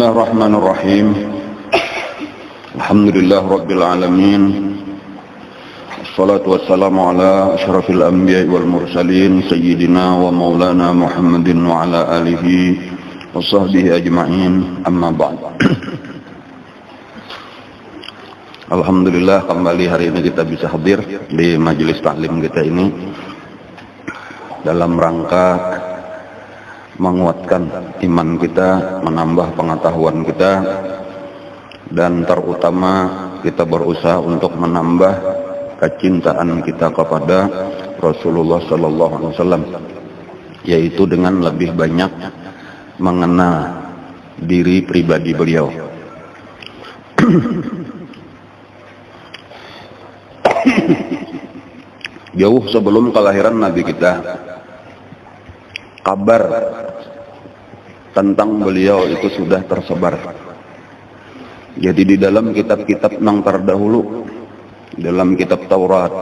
Bismillahirrahmanirrahim. Alhamdulillah Rabbil Alamin. Assalatu wassalamu ala asyrafil anbiya wal mursalin Sayyidina wa maulana Muhammadin wa ala alihi wa sahbihi ajma'in. Amma ba'd. Alhamdulillah kembali hari ini kita bisa hadir di majelis taklim kita ini dalam rangka menguatkan iman kita, menambah pengetahuan kita, dan terutama kita berusaha untuk menambah kecintaan kita kepada Rasulullah Sallallahu Alaihi Wasallam, yaitu dengan lebih banyak mengenal diri pribadi beliau. Jauh sebelum kelahiran Nabi kita, kabar tentang beliau itu sudah tersebar. Jadi di dalam kitab-kitab yang terdahulu, di dalam kitab Taurat,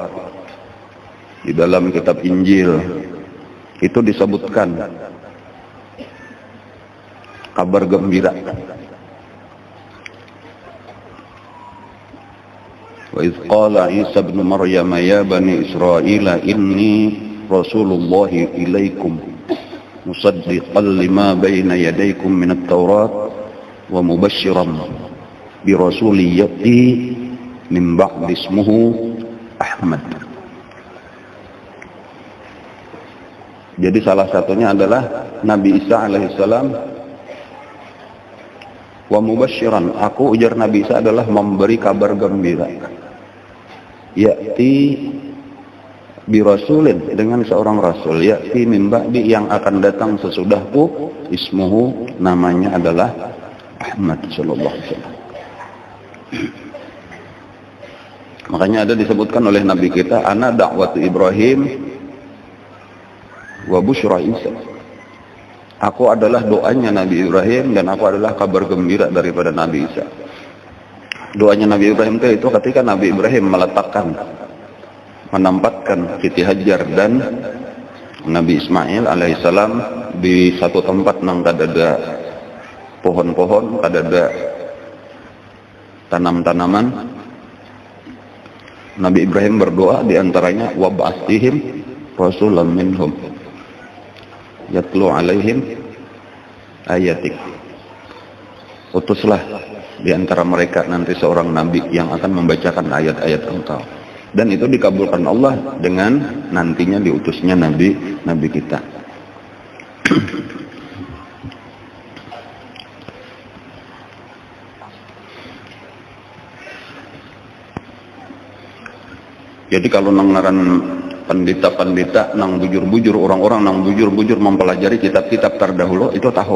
di dalam kitab Injil, itu disebutkan kabar gembira. Wa idz qala Isa ibn Maryam ya bani Israil inni Rasulullah ilaikum musaddiqan lima baina yadaykum min at-taurat wa mubasysyiran bi rasulin ya'ti min ba'di ismuhu Ahmad. Jadi salah satunya adalah Nabi Isa alaihissalam. Wa mubasysyiran, aku ujar Nabi Isa adalah memberi kabar gembira. Ya'ti birasulin, dengan seorang rasul, ya'ti min ba'di, yang akan datang sesudahku, ismuhu, namanya adalah Ahmad sallallahu alaihi wasallam. Makanya ada disebutkan oleh Nabi kita, ana da'watu Ibrahim wa busyra Isa. Aku adalah doanya Nabi Ibrahim dan aku adalah kabar gembira daripada Nabi Isa. Doanya Nabi Ibrahim itu ketika Nabi Ibrahim menempatkan Siti Hajar dan Nabi Ismail alaihissalam di satu tempat nang kadada pohon-pohon, kadada tanam-tanaman. Nabi Ibrahim berdoa diantaranya wa ba'athihim rasulan minhum yatlu alaihim ayatik. Utuslah di antara mereka nanti seorang nabi yang akan membacakan ayat-ayat engkau. Dan itu dikabulkan Allah dengan nantinya diutusnya nabi kita. Jadi kalau nangaran pendeta-pendeta nang bujur-bujur, orang-orang nang bujur-bujur mempelajari kitab-kitab terdahulu itu tahu.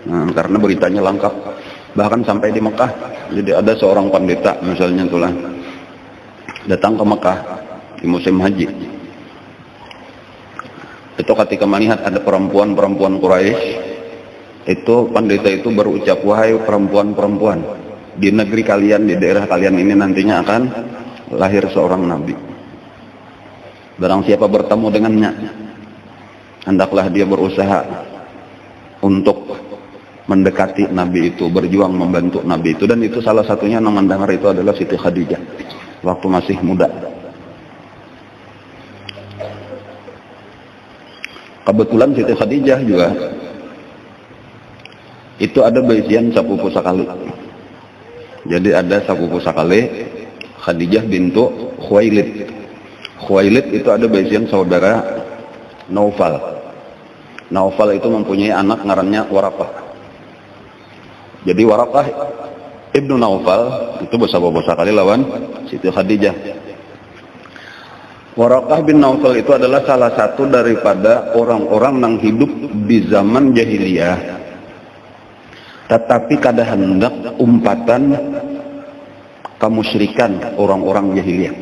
Nah, karena beritanya lengkap. Bahkan sampai di Mekah, jadi ada seorang pendeta misalnya itulah datang ke Mekah di musim haji. Itu ketika melihat ada perempuan-perempuan Quraisy, itu pendeta itu berucap, wahai perempuan-perempuan, di negeri kalian, di daerah kalian ini nantinya akan lahir seorang nabi. Barang siapa bertemu dengannya, hendaklah dia berusaha untuk mendekati Nabi itu, berjuang membantu Nabi itu. Dan itu salah satunya yang mendengar itu adalah Siti Khadijah waktu masih muda. Kebetulan Siti Khadijah juga itu ada baisian sapupu sakali. Jadi ada sapupu sakali, Khadijah bintu Khuwailid. Khuwailid itu ada baisian saudara Naufal. Naufal itu mempunyai anak ngarannya Waraqah. Jadi Waraqah ibnu Naufal itu bosa-bosa kali lawan Siti Khadijah. Waraqah bin Naufal itu adalah salah satu daripada orang-orang yang hidup di zaman jahiliyah, tetapi kada hendak umpatan kemusyrikan orang-orang jahiliyah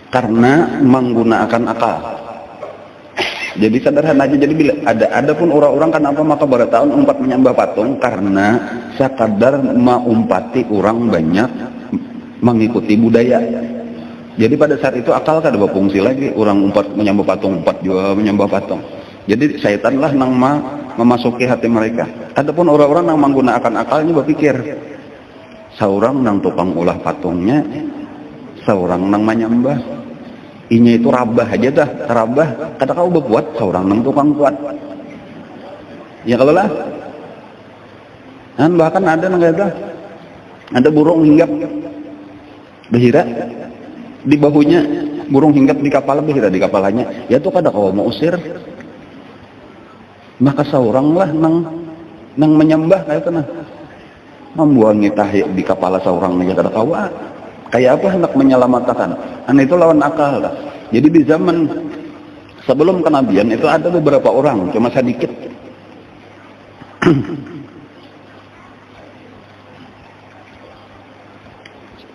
karena menggunakan akal. Jadi sederhana aja, jadi bila ada pun orang-orang kan apa maka bertahun umpat menyembah patung karena sekadar maumpati orang banyak mengikuti budaya. Jadi pada saat itu akal kada berfungsi lagi, orang umpat menyembah patung, umpat juga menyembah patung. Jadi syaitanlah nang memasuki hati mereka. Adapun orang-orang yang menggunakan akalnya berpikir, seorang nang tukang ulah patungnya, seorang nang menyembah, inya itu rabah aja dah, rabah. Kata kau berbuat, seorang nang tukang kuat. Ya kalau lah, dan bahkan ada nang kata, ada burung hinggap behira di bahunya, burung hinggap di kapal behira di kepalanya. Ya tuh kada kau mau usir, maka seorang lah nang menyembah kayak itu nah, membuangi tahi di kepala seorang aja kada kau. Kayak apa hendak menyelamatkan? Itu lawan akal lah. Jadi di zaman sebelum kenabian itu ada beberapa orang, cuma sedikit.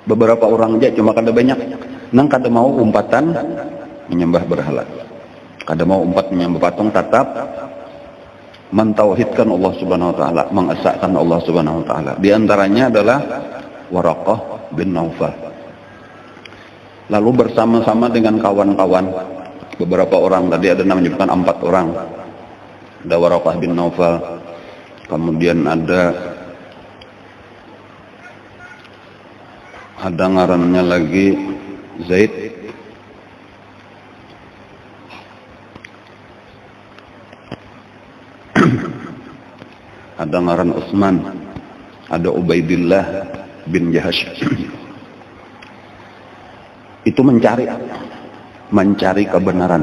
Beberapa orang aja, cuma kada banyak. Nang kada mau umpatan menyembah berhala, kada mau umpat menyembah patung, tetap mentauhidkan Allah Subhanahu wa taala, mengesahkan Allah Subhanahu wa taala. Di antaranya adalah Waraqah bin Naufal. Lalu bersama-sama dengan kawan-kawan, beberapa orang, tadi ada menyebutkan 4 orang. Ada Waraqah bin Naufal, kemudian ada ngarannya lagi Zaid, ada ngaran Utsman, ada Ubaidillah bin Jahash. Itu mencari kebenaran.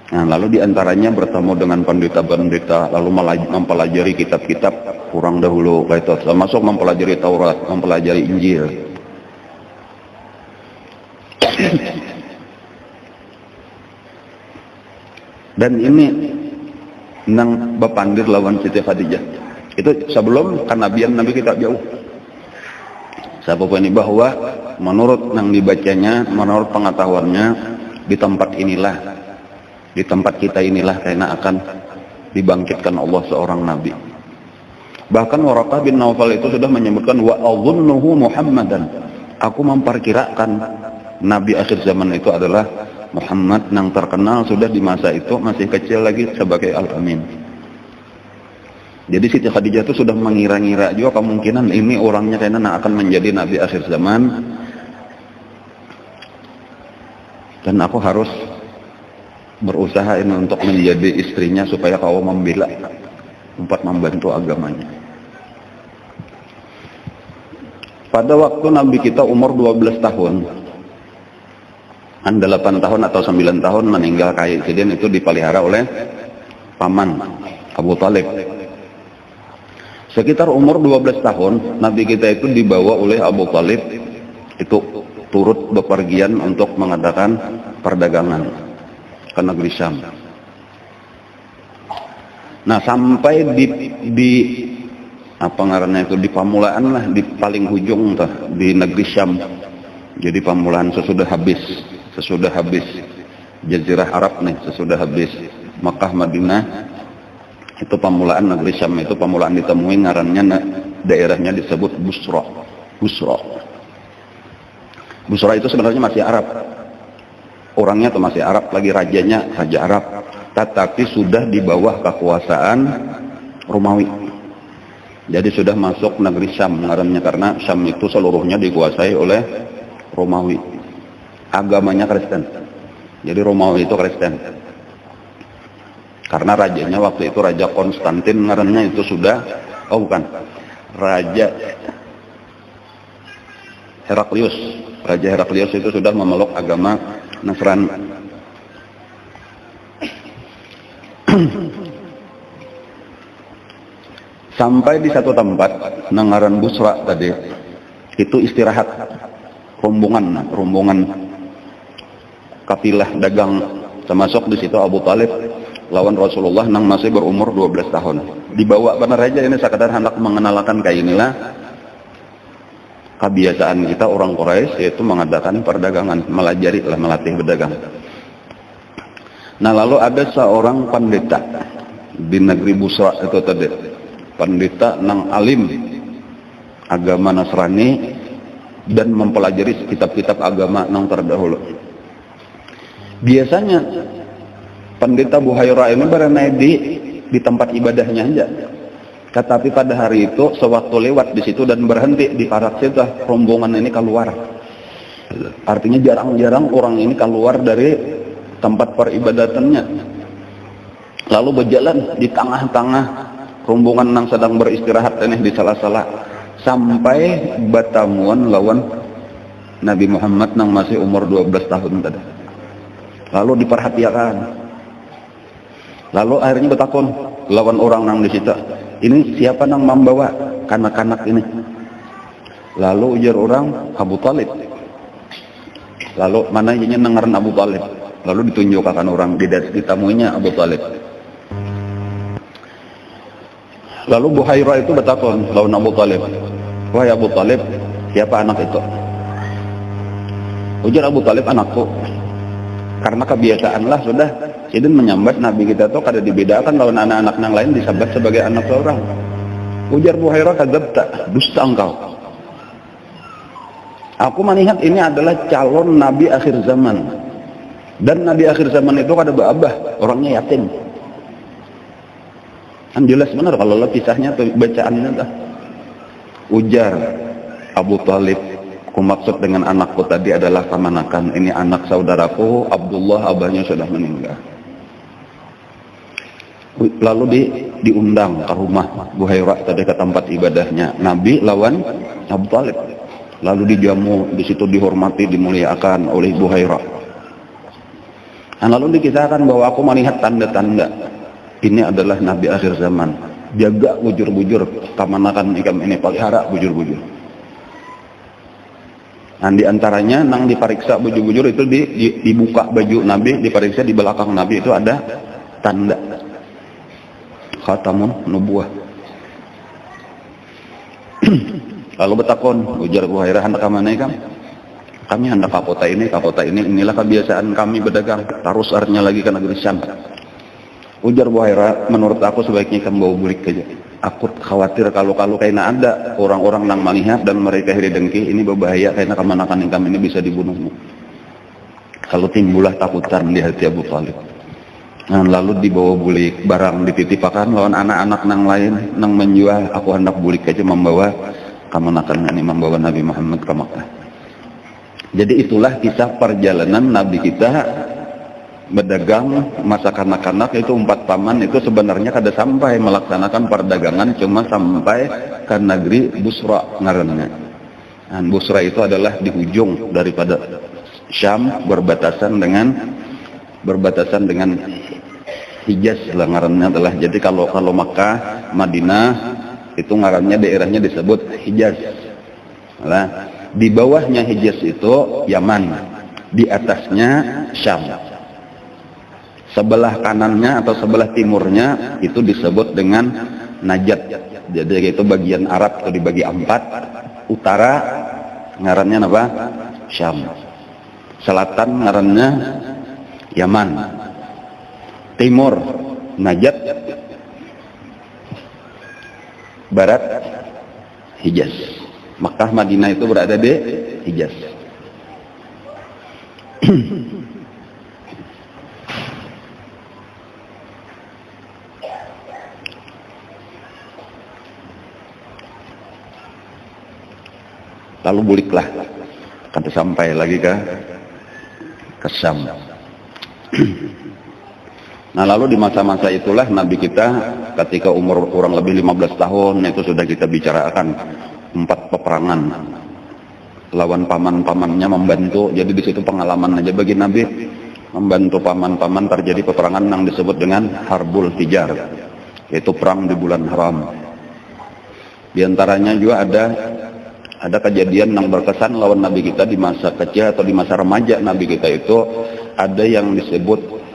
Nah, lalu diantaranya bertemu dengan pendeta-pendeta, lalu mempelajari kitab-kitab kurang dahulu, kayak itu, termasuk mempelajari Taurat, mempelajari Injil. Dan ini nang bepandir lawan Siti Khadijah. Itu sebelum kenabian Nabi kita jauh. Sebab ini bahwa menurut nang dibacanya, menurut pengetahuannya, di tempat inilah, di tempat kita inilah karena akan dibangkitkan Allah seorang nabi. Bahkan Waraqah bin Naufal itu sudah menyebutkan, wa adhunnuhu Muhammadan, aku memperkirakan nabi akhir zaman itu adalah Muhammad, yang terkenal sudah di masa itu masih kecil lagi sebagai Al-Amin. Jadi Siti Khadijah itu sudah mengira-ngira juga kemungkinan ini orangnya kayaknya akan menjadi nabi akhir zaman, dan aku harus berusaha ini untuk menjadi istrinya supaya kau membela, membantu agamanya. Pada waktu Nabi kita umur 12 tahun, 8 tahun atau 9 tahun meninggal kejadian itu dipelihara oleh paman Abu Talib. Sekitar umur 12 tahun Nabi kita itu dibawa oleh Abu Talib itu turut bepergian untuk mengadakan perdagangan ke negeri Syam. Nah, sampai di apa ngarannya itu, di pamulaan lah, di paling ujung tuh, di negeri Syam. Jadi pamulaan sesudah habis Jazirah Arab nih, sesudah habis Makkah Madinah, itu pamulaan negeri Syam, itu pamulaan ditemui ngarannya, daerahnya disebut Busra. Busra itu sebenarnya masih Arab, orangnya tuh masih Arab, lagi rajanya raja Arab, tetapi sudah di bawah kekuasaan Romawi. Jadi sudah masuk negeri Syam ngarannya, karena Syam itu seluruhnya dikuasai oleh Romawi. Agamanya Kristen. Jadi Romawi itu Kristen. Karena rajanya waktu itu Raja Konstantin ngarannya itu sudah, oh bukan, Raja Heraklius. Raja Heraklius itu sudah memeluk agama Nasrani. Sampai di satu tempat nangaran Busra tadi, itu istirahat rombongan kafilah dagang, termasuk di situ Abu Talib lawan Rasulullah yang masih berumur 12 tahun. Dibawa pada raja ini sekadar hendak mengenalkan kayak inilah kebiasaan kita orang Quraisy, yaitu mengadakan perdagangan, melatih berdagang. Nah, lalu ada seorang pendeta di negeri Busra itu tadi, pendeta nang alim agama Nasrani dan mempelajari kitab-kitab agama nang terdahulu. Biasanya pendeta Buhairah ini berada di di tempat ibadahnya aja. Tetapi pada hari itu sewaktu lewat di situ dan berhenti di parak situ, rombongan ini keluar. Artinya jarang-jarang orang ini keluar dari tempat peribadatannya. Lalu berjalan di tengah-tengah rombongan yang sedang beristirahat ini di salah-salah sampai batamuan lawan Nabi Muhammad yang masih umur 12 tahun tadi. Lalu diperhatikan. Lalu akhirnya bertakon lawan orang yang di situ, ini siapa yang membawa kanak-kanak ini? Lalu ujar orang, Abu Talib. Lalu mana ini nengaran Abu Talib? Lalu ditunjukkan orang, ditamuinya Abu Talib. Lalu Buhairah itu bertakon lawan Abu Talib, wahai Abu Talib, siapa anak itu? Ujar Abu Talib, anakku. Karena kebiasaanlah sudah Sidin menyambat Nabi kita tuh kada dibedakan lawan anak-anak yang lain disabbat sebagai anak seorang. Ujar Buhairah, kadzabta, dusta engkau. Aku melihat ini adalah calon Nabi akhir zaman. Dan Nabi akhir zaman itu kada berabah, orangnya yatim. Kan jelas benar kalau lo kisahnya tuh bacaannya dah. Ujar Abu Talib, aku maksud dengan anakku tadi adalah kemanakan. Ini anak saudaraku Abdullah, abahnya sudah meninggal. Lalu diundang ke rumah Buhairah tadi ke tempat ibadahnya Nabi lawan Abu Talib. Lalu dijamu, di situ dihormati, dimuliakan oleh Buhairah. Dan lalu dikisahkan bahwa aku melihat tanda-tanda ini adalah Nabi akhir zaman. Jaga bujur-bujur kamanakan ikam ini, pelihara bujur-bujur. Dan diantaranya nang diperiksa bujur-bujur itu dibuka baju Nabi, diperiksa di belakang Nabi itu ada tanda khatamun nubuah. Lalu bertakon, ujar Buhairah, hendak ke mana ikam? Kami hendak ke kota ini, inilah kebiasaan kami berdagang. Terus artinya lagi ke negeri Syam. Ujar Buhairah, menurut aku sebaiknya kamu bawa bulik aja. Aku khawatir kalau kayaknya ada orang-orang yang melihat dan mereka hiri dengki, ini berbahaya karena kemanakan kami ini bisa dibunuhmu. Kalau timbullah takutan di hati Abu Talib. Nah, lalu dibawa bulik, barang dititipakan lawan anak-anak nang lain nang menjual. Aku hendak bulik aja membawa kemanakan ini, membawa Nabi Muhammad ke Makkah. Jadi itulah kisah perjalanan Nabi kita berdagang masa kanak-kanak itu 4 paman itu sebenarnya kada sampai melaksanakan perdagangan, cuma sampai ke negeri Busra ngarannya. Dan Busra itu adalah di ujung daripada Syam, berbatasan dengan Hijaz lah ngarannya adalah. Jadi kalau Makkah, Madinah itu ngarannya daerahnya disebut Hijaz. Nah, di bawahnya Hijaz itu Yaman, di atasnya Syam. Sebelah kanannya atau sebelah timurnya itu disebut dengan Najd. Jadi itu bagian Arab itu dibagi 4. Utara ngarannya apa? Syam. Selatan ngarannya Yaman. Timur Najd. Barat Hijaz. Makkah Madinah itu berada di Hijaz. Lalu buliklah kan sampai lagi ke Syam. Nah, lalu di masa-masa itulah Nabi kita ketika umur kurang lebih 15 tahun itu sudah kita bicarakan 4 peperangan lawan paman-pamannya membantu. Jadi di situ pengalaman aja bagi Nabi membantu paman-paman. Terjadi peperangan yang disebut dengan Harbul Fijar, yaitu perang di bulan haram. Di antaranya juga ada kejadian yang berkesan lawan Nabi kita di masa kecil atau di masa remaja Nabi kita itu ada yang disebut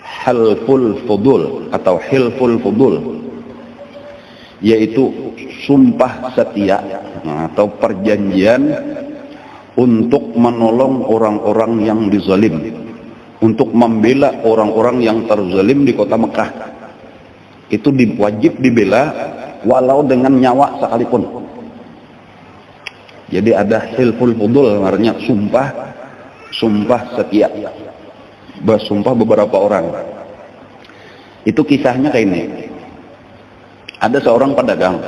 halful fudul atau hilful fudul, yaitu sumpah setia atau perjanjian untuk menolong orang-orang yang dizalim, untuk membela orang-orang yang terzalim di kota Mekah. Itu wajib dibela walau dengan nyawa sekalipun. Jadi ada hilful fudul, artinya sumpah setia, bersumpah beberapa orang. Itu kisahnya kayak ini. Ada seorang pedagang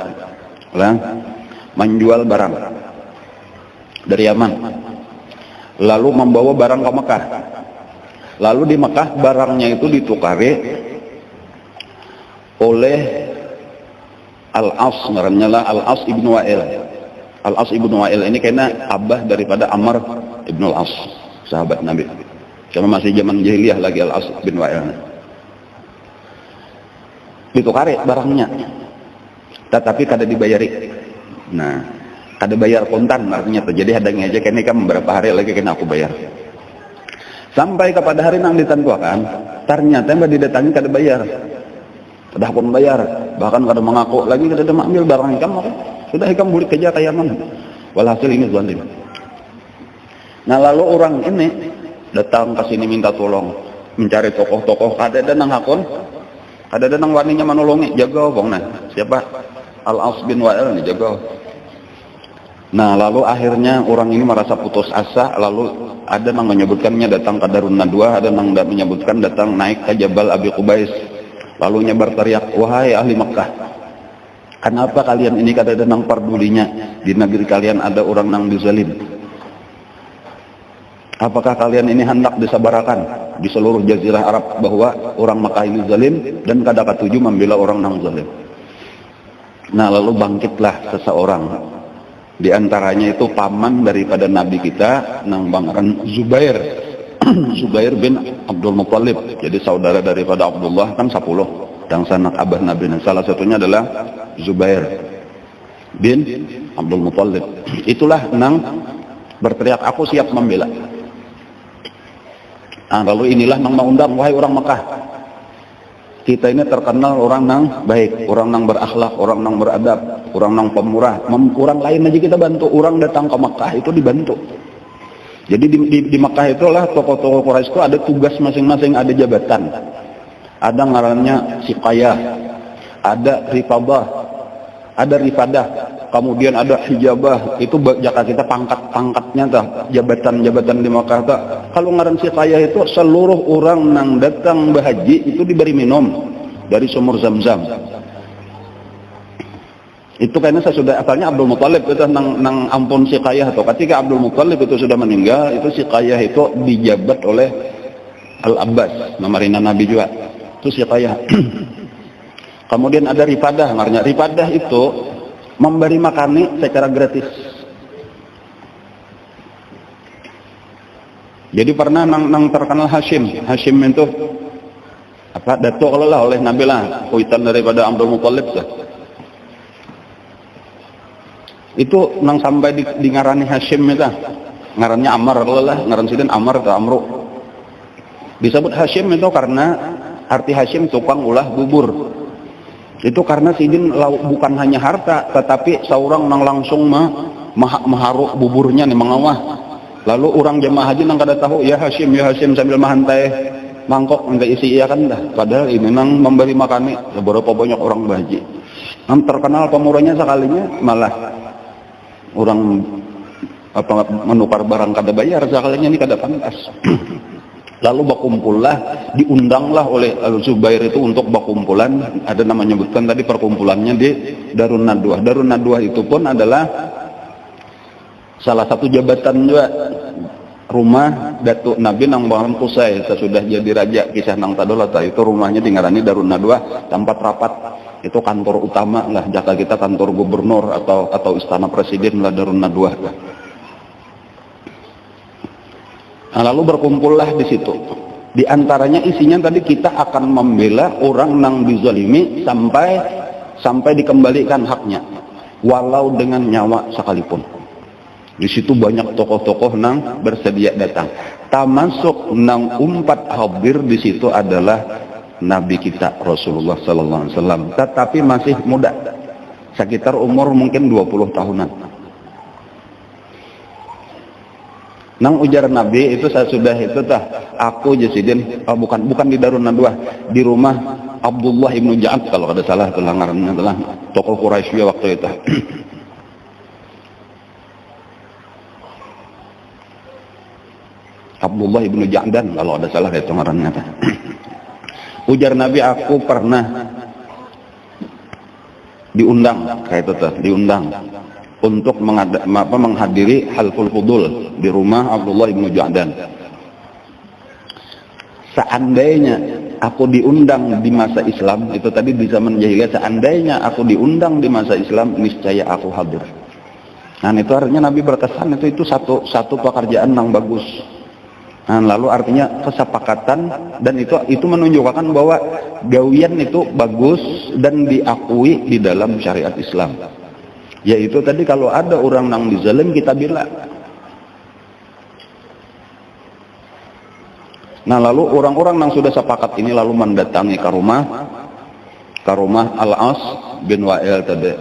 menjual barang dari Yaman, lalu membawa barang ke Mekah. Lalu di Mekah barangnya itu ditukari oleh Al-As, namanya lah Al-As ibnu Wa'il. Al-As ibnu Wa'il ini kena abah daripada Amr ibnu Al-As, sahabat Nabi. Cuma masih zaman jahiliyah lagi Al-As bin Wa'il. Ditukari barangnya, tetapi kada dibayari. Nah, kada bayar kontan artinya tuh. Jadi hadangnya aja kene kan beberapa hari lagi kena aku bayar. Sampai kepada hari nang ditentukan, ternyata mbak didatangi kada bayar. Sudah pun bayar, bahkan kada mengaku lagi kada ambil barang kamu. Sudah ikam bulik kerja kayak mana? Walhasil ini zalim. Nah, lalu orang ini datang ke sini minta tolong, mencari tokoh-tokoh, ada nang hakon, ada nang waninya menolongi, jaga bang. Nah, siapa? Al-As bin Wa'il nih, jaga. Nah, lalu akhirnya orang ini merasa putus asa, lalu ada yang menyebutkannya datang ke Darun Nadwa, ada yang menyebutkan datang naik ke Jabal Abi Qubais, lalu nyebar teriak, wahai ahli Makkah, kenapa kalian ini kada ada nang perdulinya, di negeri kalian ada orang nang dizalim? Apakah kalian ini hendak disabarakan di seluruh jazirah Arab bahwa orang Makkah ini zalim dan kada katuju membela orang nang zalim? Nah, lalu bangkitlah seseorang, di antaranya itu paman daripada Nabi kita nang bangran Zubair. Zubair bin Abdul Muttalib, jadi saudara daripada Abdullah kan 10 dan sanak abah Nabi. Salah satunya adalah Zubair bin Abdul Muttalib. Itulah nang berteriak, aku siap membela. Nah, lalu inilah nang mengundang, wahai orang Mekah, kita ini terkenal orang nang baik, orang nang berakhlak, orang nang beradab, orang nang pemurah. Orang lain aja kita bantu, orang datang ke Mekah itu dibantu. Jadi di Mekah itulah tokoh-tokoh Quraisy itu ada tugas masing-masing, ada jabatan. Ada ngarannya Siqayah, ada Rifadah, ada Rifadah, kemudian ada Hijabah. Itu jaka kita pangkat-pangkatnya tah, jabatan-jabatan di Mekah tah. Kalau ngaran Siqayah itu seluruh orang nang datang berhaji itu diberi minum dari sumur Zam-Zam. Itu karena sesudah asalnya Abdul Muttalib itu nang ampun Siqayah atau ketika Abdul Muttalib itu sudah meninggal, itu Siqayah itu dijabat oleh Al-Abbas, memarina Nabi juga. Itu Siqayah. Kemudian ada Rifadah, artinya Rifadah itu memberi makani secara gratis. Jadi pernah nang terkenal Hashim itu apa? Datuk lah oleh Nabi lah, kuitan daripada Abdul Muttalib lah. Itu nang sampai di ngarani Hashim itu, ngarannya Amr lah, ngaran sidin Amr atau Amru. Disebut Hashim itu karena arti Hashim tukang ulah bubur. Itu karena sidin bukan hanya harta, tetapi seorang nang langsung maharuk buburnya nih, mengawah. Lalu orang jemaah haji nang kada tahu, ya Hashim sambil mahantai mangkok enggak isi iya kan dah. Padahal ini nang memberi makani beberapa banyak orang berhaji. Nang terkenal pemurahnya sekalinya malah orang apa menukar barang kada bayar, sekalinya ini kada pantas. Lalu berkumpullah, diundanglah oleh Al-Zubair itu untuk berkumpulan. Ada nama menyebutkan tadi perkumpulannya di Darun Nadwa. Darun Nadwa itu pun adalah salah satu jabatan juga, rumah Datuk Nabi nang Bang Kusai sesudah jadi raja kisah nang tadolata. Itu rumahnya di ngarani Darun Nadwa, tempat rapat. Itu kantor utama lah, jaka kita kantor gubernur atau istana presiden lah Darun Nadwa. Nah, lalu berkumpullah di situ. Di antaranya isinya tadi kita akan membela orang nang dizalimi sampai dikembalikan haknya, walau dengan nyawa sekalipun. Di situ banyak tokoh-tokoh nang bersedia datang. Termasuk nang umpat hadir di situ adalah Nabi kita Rasulullah Sallallahu Alaihi Wasallam, tetapi masih muda, sekitar umur mungkin 20 tahunan. Nang ujar Nabi itu saya sudah itu tah, aku jasidin, bukan di Darun Nadwa, di rumah Abdullah ibnu Ja'ad kalau ada salah kelangarannya adalah tokoh Quraisy waktu itu. Abdullah ibnu Ja'dan kalau ada salah itu ngarannya. Ujar Nabi, aku pernah diundang kayak itu tuh, diundang untuk menghadiri halqul fudul di rumah Abdullah bin Ja'dan. Seandainya aku diundang di masa Islam, itu tadi di zaman jahiliyah, seandainya aku diundang di masa Islam, niscaya aku hadir. Nah, itu artinya Nabi berkesan itu satu pekerjaan yang bagus. Nah, lalu artinya kesepakatan, dan itu menunjukkan bahwa gawian itu bagus dan diakui di dalam syariat Islam. Yaitu tadi kalau ada orang yang dizalim kita bela. Nah, lalu orang-orang yang sudah sepakat ini lalu mendatangi ke rumah Al-As bin Wa'il tadi.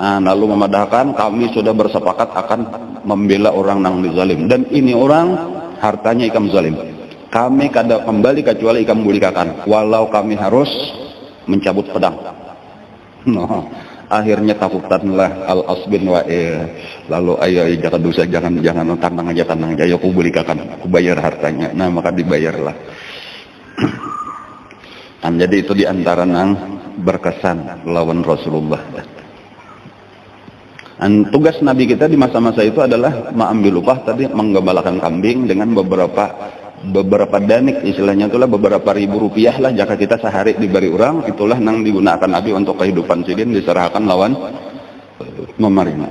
Nah, lalu memadahkan kami sudah bersepakat akan membela orang yang dizalim, dan ini orang hartanya ikam zalim. Kami kada kembali kecuali ikam bulikakan, walau kami harus mencabut pedang. Nah, akhirnya takutanlah Al-As bin Wa'il. Lalu ayo jangan dosa, jangan tantang aja, ayo aku bulikakan, aku bayar hartanya. Nah, maka dibayarlah. Dan jadi itu diantara yang berkesan lawan Rasulullah. Dan tugas Nabi kita di masa-masa itu adalah mengambil upah tadi, menggembalakan kambing dengan beberapa danik, istilahnya itulah beberapa ribu rupiah lah jika kita sehari diberi orang, itulah yang digunakan Nabi untuk kehidupan sidin, diserahkan lawan memarina.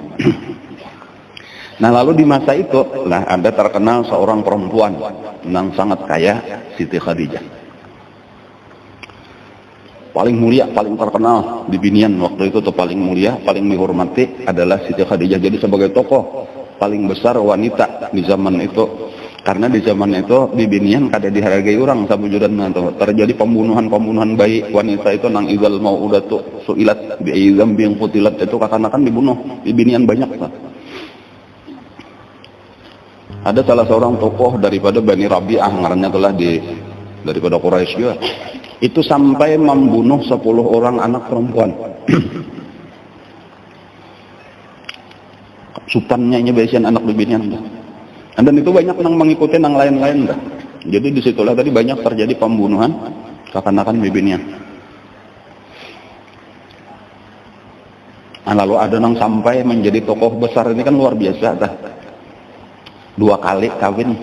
Nah, lalu di masa itu lah ada terkenal seorang perempuan yang sangat kaya, Siti Khadijah. Paling mulia, paling terkenal di Binian waktu itu tuh, paling mulia, paling dihormati adalah Siti Khadijah. Jadi sebagai tokoh paling besar wanita di zaman itu, karena di zaman itu di Binian kada dihargai orang sabujudan, atau terjadi pembunuhan bayi wanita itu, nang izal mau udah tuh suilat bi dzambi yang putilat itu kakanakan dibunuh di Binian banyak lah. Ada salah seorang tokoh daripada Bani Rabi'ah, ngarannya telah daripada Quraisy juga, itu sampai membunuh 10 orang anak perempuan. Sultannya ini biasanya anak bibinian. Dan itu banyak yang mengikuti yang lain-lain dah. Jadi disitulah tadi banyak terjadi pembunuhan kekanakan bibinian. Nah, lalu ada yang sampai menjadi tokoh besar, ini kan luar biasa dah. 2 kali kawin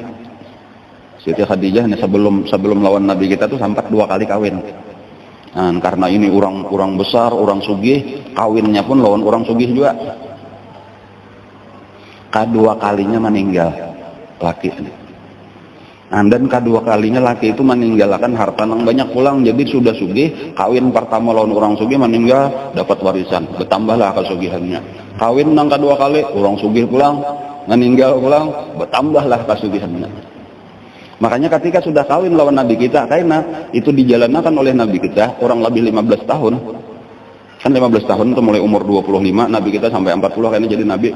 Siti Khadijah ini sebelum lawan Nabi kita tuh sempat 2 kali kawin. Nah, karena ini orang besar, orang sugih, kawinnya pun lawan orang sugih juga. Kedua kalinya meninggal laki. Nah, dan kedua kalinya laki itu meninggalkan harta yang banyak pulang. Jadi sudah sugih, kawin pertama lawan orang sugih, meninggal dapat warisan, bertambahlah kesugihannya. Kawin yang kedua kali orang sugih pulang, meninggal pulang, bertambahlah kesugihannya. Makanya ketika sudah kawin lawan Nabi kita, karena itu dijalankan oleh Nabi kita kurang lebih 15 tahun. Kan 15 tahun itu mulai umur 25, Nabi kita sampai 40 karena jadi Nabi.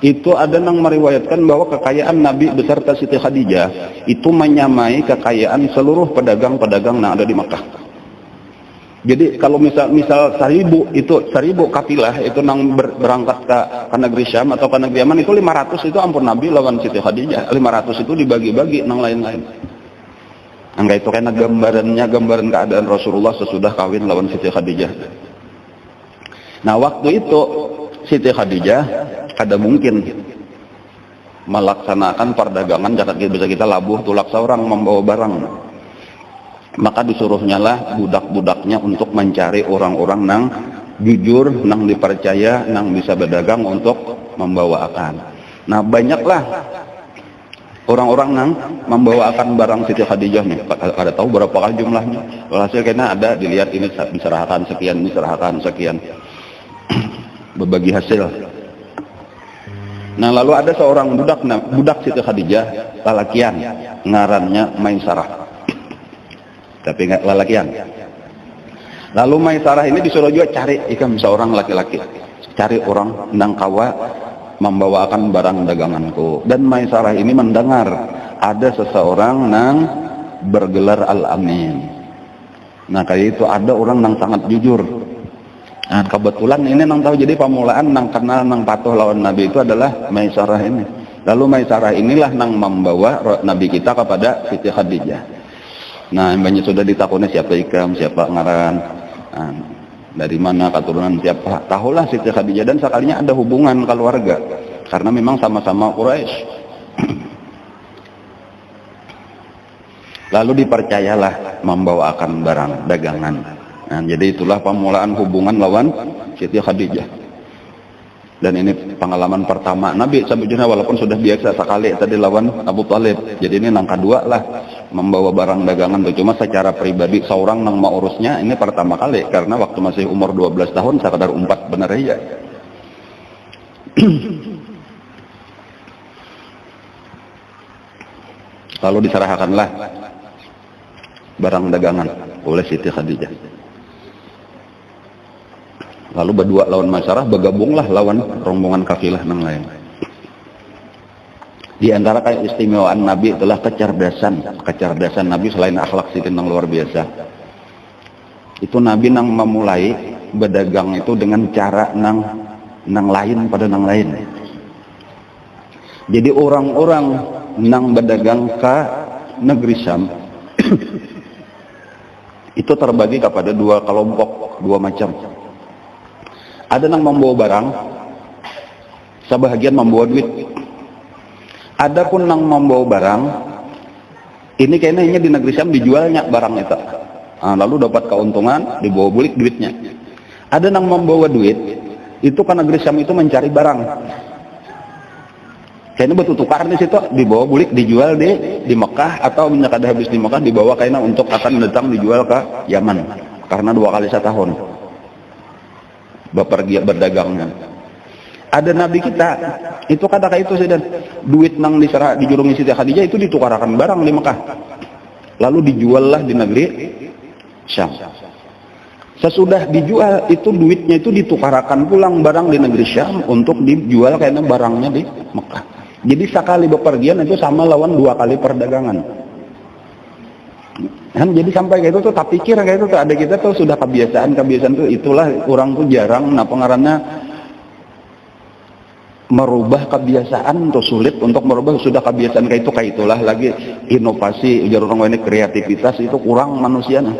Itu ada yang meriwayatkan bahwa kekayaan Nabi beserta Siti Khadijah itu menyamai kekayaan seluruh pedagang-pedagang yang ada di Makkah. Jadi kalau misal 1000 kafilah itu nang berangkat ke negeri Syam atau ke negeri Yaman, itu 500 itu ampun Nabi lawan Siti Khadijah. 500 itu dibagi-bagi nang lain-lain. Angga itu karena gambaran keadaan Rasulullah sesudah kawin lawan Siti Khadijah. Nah, waktu itu Siti Khadijah ada mungkin melaksanakan perdagangan, bisa kita labuh tulak seorang membawa barang. Maka disuruhnya lah budak-budaknya untuk mencari orang-orang yang jujur, yang dipercaya, yang bisa berdagang untuk membawa akan. Nah, banyaklah orang-orang yang membawa akan barang Siti Khadijah nih. Ada tahu berapa jumlahnya? Hasil karena ada dilihat ini diserahkan sekian. Berbagi hasil. Nah, lalu ada seorang budak Siti Khadijah, lalakian, ngarannya Maisarah. Tapi nggak lalakian. Lalu Maisarah ini disuruh juga cari ikam seorang laki-laki, cari orang nang kawa membawakan barang daganganku. Dan Maisarah ini mendengar ada seseorang nang bergelar Al-Amin. Nah, kayak itu ada orang nang sangat jujur. Nah, kebetulan ini nang tahu, jadi pemulaan nang kenal nang patuh lawan Nabi itu adalah Maisarah ini. Lalu Maisarah inilah nang membawa Nabi kita kepada Siti Khadijah. Nah, banyak sudah ditakuni siapa ikam, siapa ngaran. Nah, dari mana, keturunan siapa. Tahulah Siti Khadijah, dan sekalinya ada hubungan keluarga karena memang sama-sama Quraisy. Lalu dipercayalah membawakan barang dagangan. Nah, jadi itulah pemulaan hubungan lawan Siti Khadijah. Dan ini pengalaman pertama Nabi sebetulnya, walaupun sudah biasa sekali tadi lawan Abu Thalib. Jadi ini yang kedua lah membawa barang dagangan itu. Cuma secara pribadi seorang nang mau urusnya ini pertama kali, karena waktu masih umur 12 tahun sekadar umpat bener aja. Lalu diserahkanlah barang dagangan oleh Siti Khadijah. Lalu berdua lawan Maisarah, bergabunglah lawan rombongan kafilah yang lain. Di antara kayak istimewaan Nabi itulah kecerdasan Nabi selain akhlak sitin yang luar biasa. Itu Nabi nang memulai berdagang itu dengan cara nang lain pada nang lain. Jadi orang-orang nang berdagang ke negeri Syam itu terbagi kepada dua kelompok, dua macam. Ada yang membawa barang, sebahagian membawa duit. Adapun yang membawa barang, ini kayaknya di negeri Syam dijualnya barang itu. Nah, lalu dapat keuntungan, dibawa balik duitnya. Ada yang membawa duit, itu ke negeri Syam itu mencari barang. Kayaknya betul tukar di situ, dibawa balik, dijual di Mekah, atau minyak ada habis di Mekah, dibawa kayaknya untuk akan datang dijual ke Yaman. Karena 2 kali setahun bepergian berdagangnya. Ada Nabi kita itu kata kayak itu sih, dan duit nang diserah dijurungi Siti Khadijah itu ditukarkan barang di Mekah, lalu dijuallah di negeri Syam. Sesudah dijual itu duitnya itu ditukarkan pulang barang di negeri Syam untuk dijual kayaknya barangnya di Mekah. Jadi sekali bepergian itu sama lawan 2 kali perdagangan. Kan jadi sampai kayak itu tuh tak pikir kayak itu tuh ada kita tuh sudah kebiasaan tuh, itulah orang tuh jarang pengarannya merubah kebiasaan tuh, sulit untuk merubah sudah kebiasaan kayak itulah lagi inovasi ujar orang ini, kreativitas itu kurang manusianya.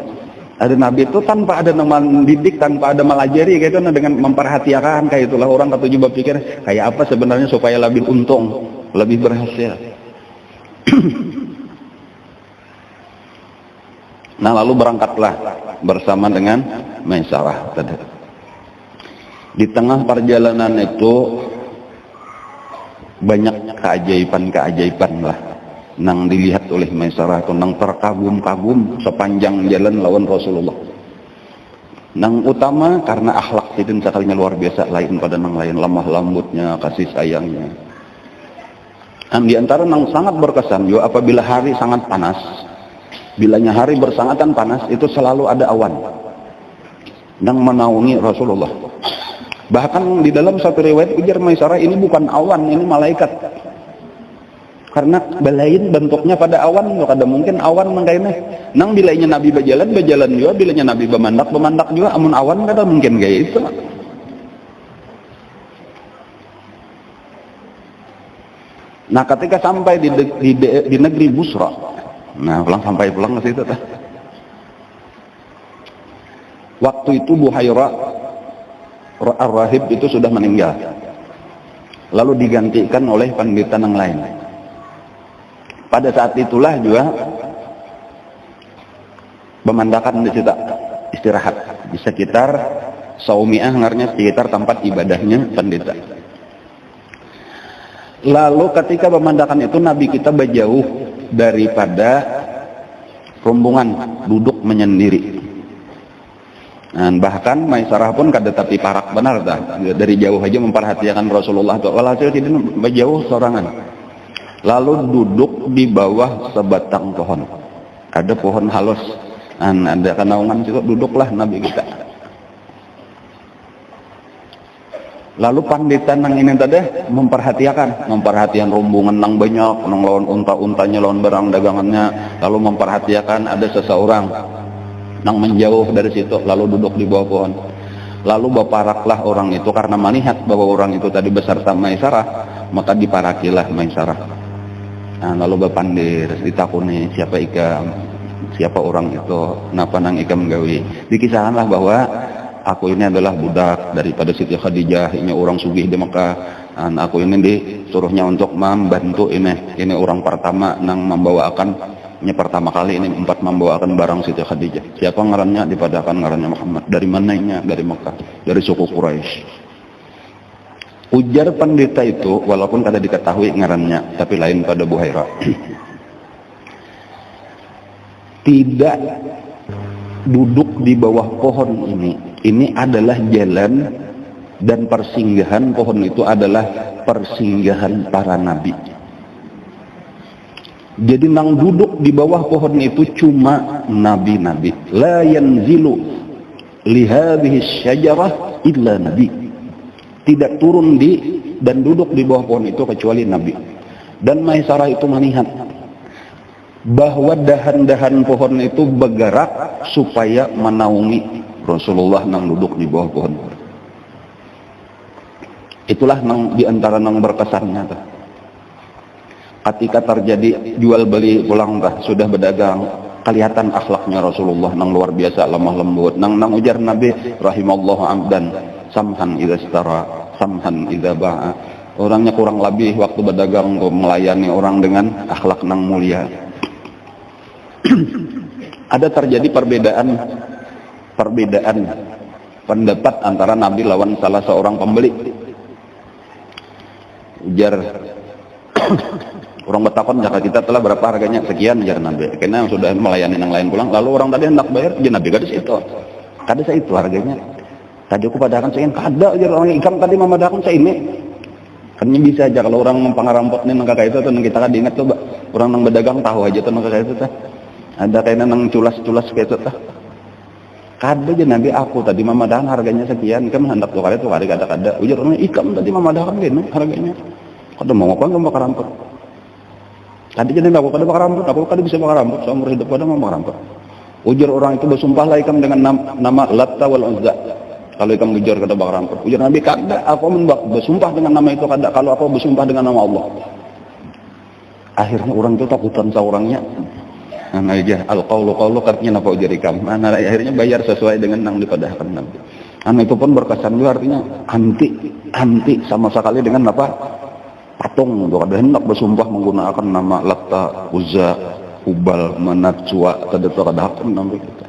Ada Nabi itu tanpa ada mendidik, tanpa ada melajari kayak itu, dengan memperhatikan kayak itulah orang ketujuh berpikir kayak apa sebenarnya supaya lebih untung, lebih berhasil. Nah, lalu berangkatlah bersama dengan Maisarah tadi. Di tengah perjalanan itu banyak keajaiban lah nang dilihat oleh Maisarah, itu nang terkagum-kagum sepanjang jalan lawan Rasulullah. Nang utama karena akhlak itu sekalinya luar biasa, lain pada nang lain, lemah lembutnya, kasih sayangnya. Dan di antara nang sangat berkesan juga apabila hari sangat panas. Bilanya hari bersangatan panas, itu selalu ada awan yang menaungi Rasulullah. Bahkan di dalam satu riwayat ujar Maisarah, ini bukan awan, ini malaikat. Karena belain bentuknya pada awan, kada mungkin awan mengkainnya. Nang bilanya Nabi berjalan juga, bilanya Nabi bemandak juga, amun awan kada mungkin kayak itu. Nah, ketika sampai di negeri Busra, nah sampai pulang ke situ. Waktu itu Buhairah Ar-Rahib itu sudah meninggal, lalu digantikan oleh pendeta yang lain. Pada saat itulah juga pemandakan di situ istirahat di sekitar Saumiah, ngarnya sekitar tempat ibadahnya pendeta. Lalu ketika pemandakan itu Nabi kita berjauh daripada rombongan, duduk menyendiri. Dan bahkan Maisarah pun kada tapi parak benar dah, dari jauh aja memperhatikan Rasulullah tuh. Walhasil tidak berjauh sorangan. Lalu duduk di bawah sebatang pohon. Ada pohon halus, dan ada kenaungan situ, duduklah Nabi kita. Lalu pandita nang ini tadi memperhatikan rombongan nang banyak, nang lawan unta-untanya, lawan barang dagangannya. Lalu memperhatikan ada seseorang nang menjauh dari situ, lalu duduk di bawah pohon. Lalu berparaklah orang itu karena melihat bahwa orang itu tadi beserta Maisarah, maka diparakilah Maisarah. Nah, lalu berpandir, ditakuni siapa orang itu, kenapa nang ikam gawi. Dikisahkanlah bahwa aku ini adalah budak daripada Siti Khadijah, ini orang sugih di Mekah. Dan aku ini disuruhnya untuk membantu ini orang pertama nang membawakan, ini pertama kali ini empat membawakan barang Siti Khadijah. Siapa ngarannya? Dipadakan ngarannya Muhammad. Dari mananya? Dari Mekah, dari suku Quraisy. Ujar pendeta itu, walaupun kada diketahui ngarannya, tapi lain pada Buhaira. Tidak duduk di bawah pohon ini adalah jalan dan persinggahan. Pohon itu adalah persinggahan para nabi. Jadi nang duduk di bawah pohon itu cuma nabi-nabi. La yanzilu li hadhihi syajarah illa nabi. Tidak turun dan duduk di bawah pohon itu kecuali nabi. Dan Maisarah itu melihat bahwa dahan-dahan pohon itu bergerak supaya menaungi Rasulullah nang duduk di bawah pohon. Itulah nang diantara nang berkesannya tuh. Ketika terjadi jual beli pulang sudah berdagang, kelihatan akhlaknya Rasulullah nang luar biasa, lemah lembut. Nang ujar Nabi rahimallahu abdan samhan idza istara samhan idza ba'a. Orangnya kurang lebih waktu berdagang melayani orang dengan akhlak nang mulia. Ada terjadi perbedaan pendapat antara Nabi lawan salah seorang pembeli. Ujar orang bertakon, jaka kita telah berapa harganya? Sekian, ujar Nabi. Karena yang sudah melayani yang lain pulang, lalu orang tadi hendak bayar, ujar Nabi, kada itu. Kada itu harganya. Tadi aku padakan sekian, kada, ujar orang ikam tadi memadakan saya ini. Kan bisa aja kalau orang mempangarampot nih nang kakak itu, atau nang kita kan diingat tuh, orang nang berdagang tahu aja tuh nang kakak itu tuh. Ada kayaknya nang culas-culas kayak itu tuh. Kada aja Nabi, aku tadi memadakan harganya sekian, kan hendak tuh kali itu kali kada. Ujar orang ikam tadi memadakan gini harganya. Kada mau apa nggak bakar rampot. Tadi jadi aku kada bakar rampot, aku kada bisa bakar rampot, seumur hidup kada mau bakar rampot. Ujar orang itu bersumpah lah ikam dengan nama Latta wal Uzza. Kalau ikam ujar kada bakar rampot. Ujar Nabi, kada, aku bersumpah dengan nama itu kada. Kalau aku bersumpah dengan nama Allah. Akhirnya orang itu takutan seorangnya. Nah aja al-qaulu artinya apa ujar ikam. Nah akhirnya bayar sesuai dengan nang dipadahkan Nabi. Itu pun berkesan juga, artinya anti sama sekali dengan apa? Patung. Kada hendak bersumpah menggunakan nama Latta, Uzza, Hubal, Manat, Suwa, kada hakam Nabi kita.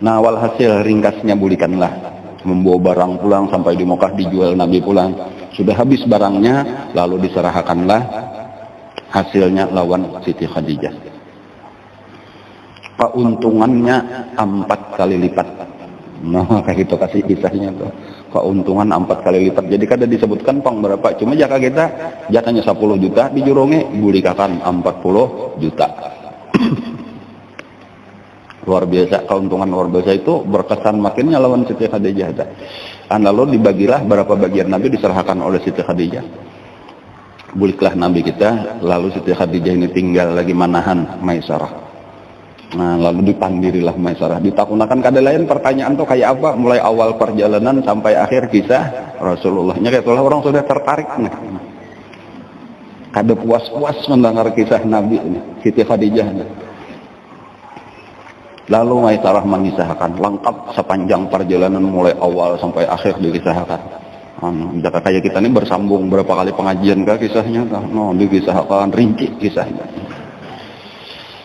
Nah walhasil ringkasnya bulikanlah membawa barang pulang sampai di Mekah, dijual Nabi pulang. Sudah habis barangnya, lalu diserahkanlah hasilnya lawan Siti Khadijah. Keuntungannya 4 kali lipat. Nah kayak itu kasih kisahnya tuh. Keuntungan 4 kali lipat. Jadi kada disebutkan pang berapa. Cuma jaka kita jatanya 10 juta, dijurungi bulikakan 40 juta. Luar biasa, keuntungan luar biasa itu berkesan makinnya lawan Siti Khadijah. Lalu dibagilah berapa bagian Nabi diserahkan oleh Siti Khadijah. Buliklah Nabi kita, lalu Siti Khadijah ini tinggal lagi manahan Maisarah. Nah lalu dipandirilah Maisarah. Ditakunakan kada lain pertanyaan tuh kayak apa, mulai awal perjalanan sampai akhir kisah Rasulullahnya. Kayak itulah orang sudah tertarik nih. Kada puas-puas mendengar kisah Nabi ini, Siti Khadijah nih. Lalu Maisarah mengisahkan lengkap sepanjang perjalanan mulai awal sampai akhir dikisahkan. Jika kayak kita ini bersambung berapa kali pengajian kah kisahnya? Dikisahkan rinci kisahnya.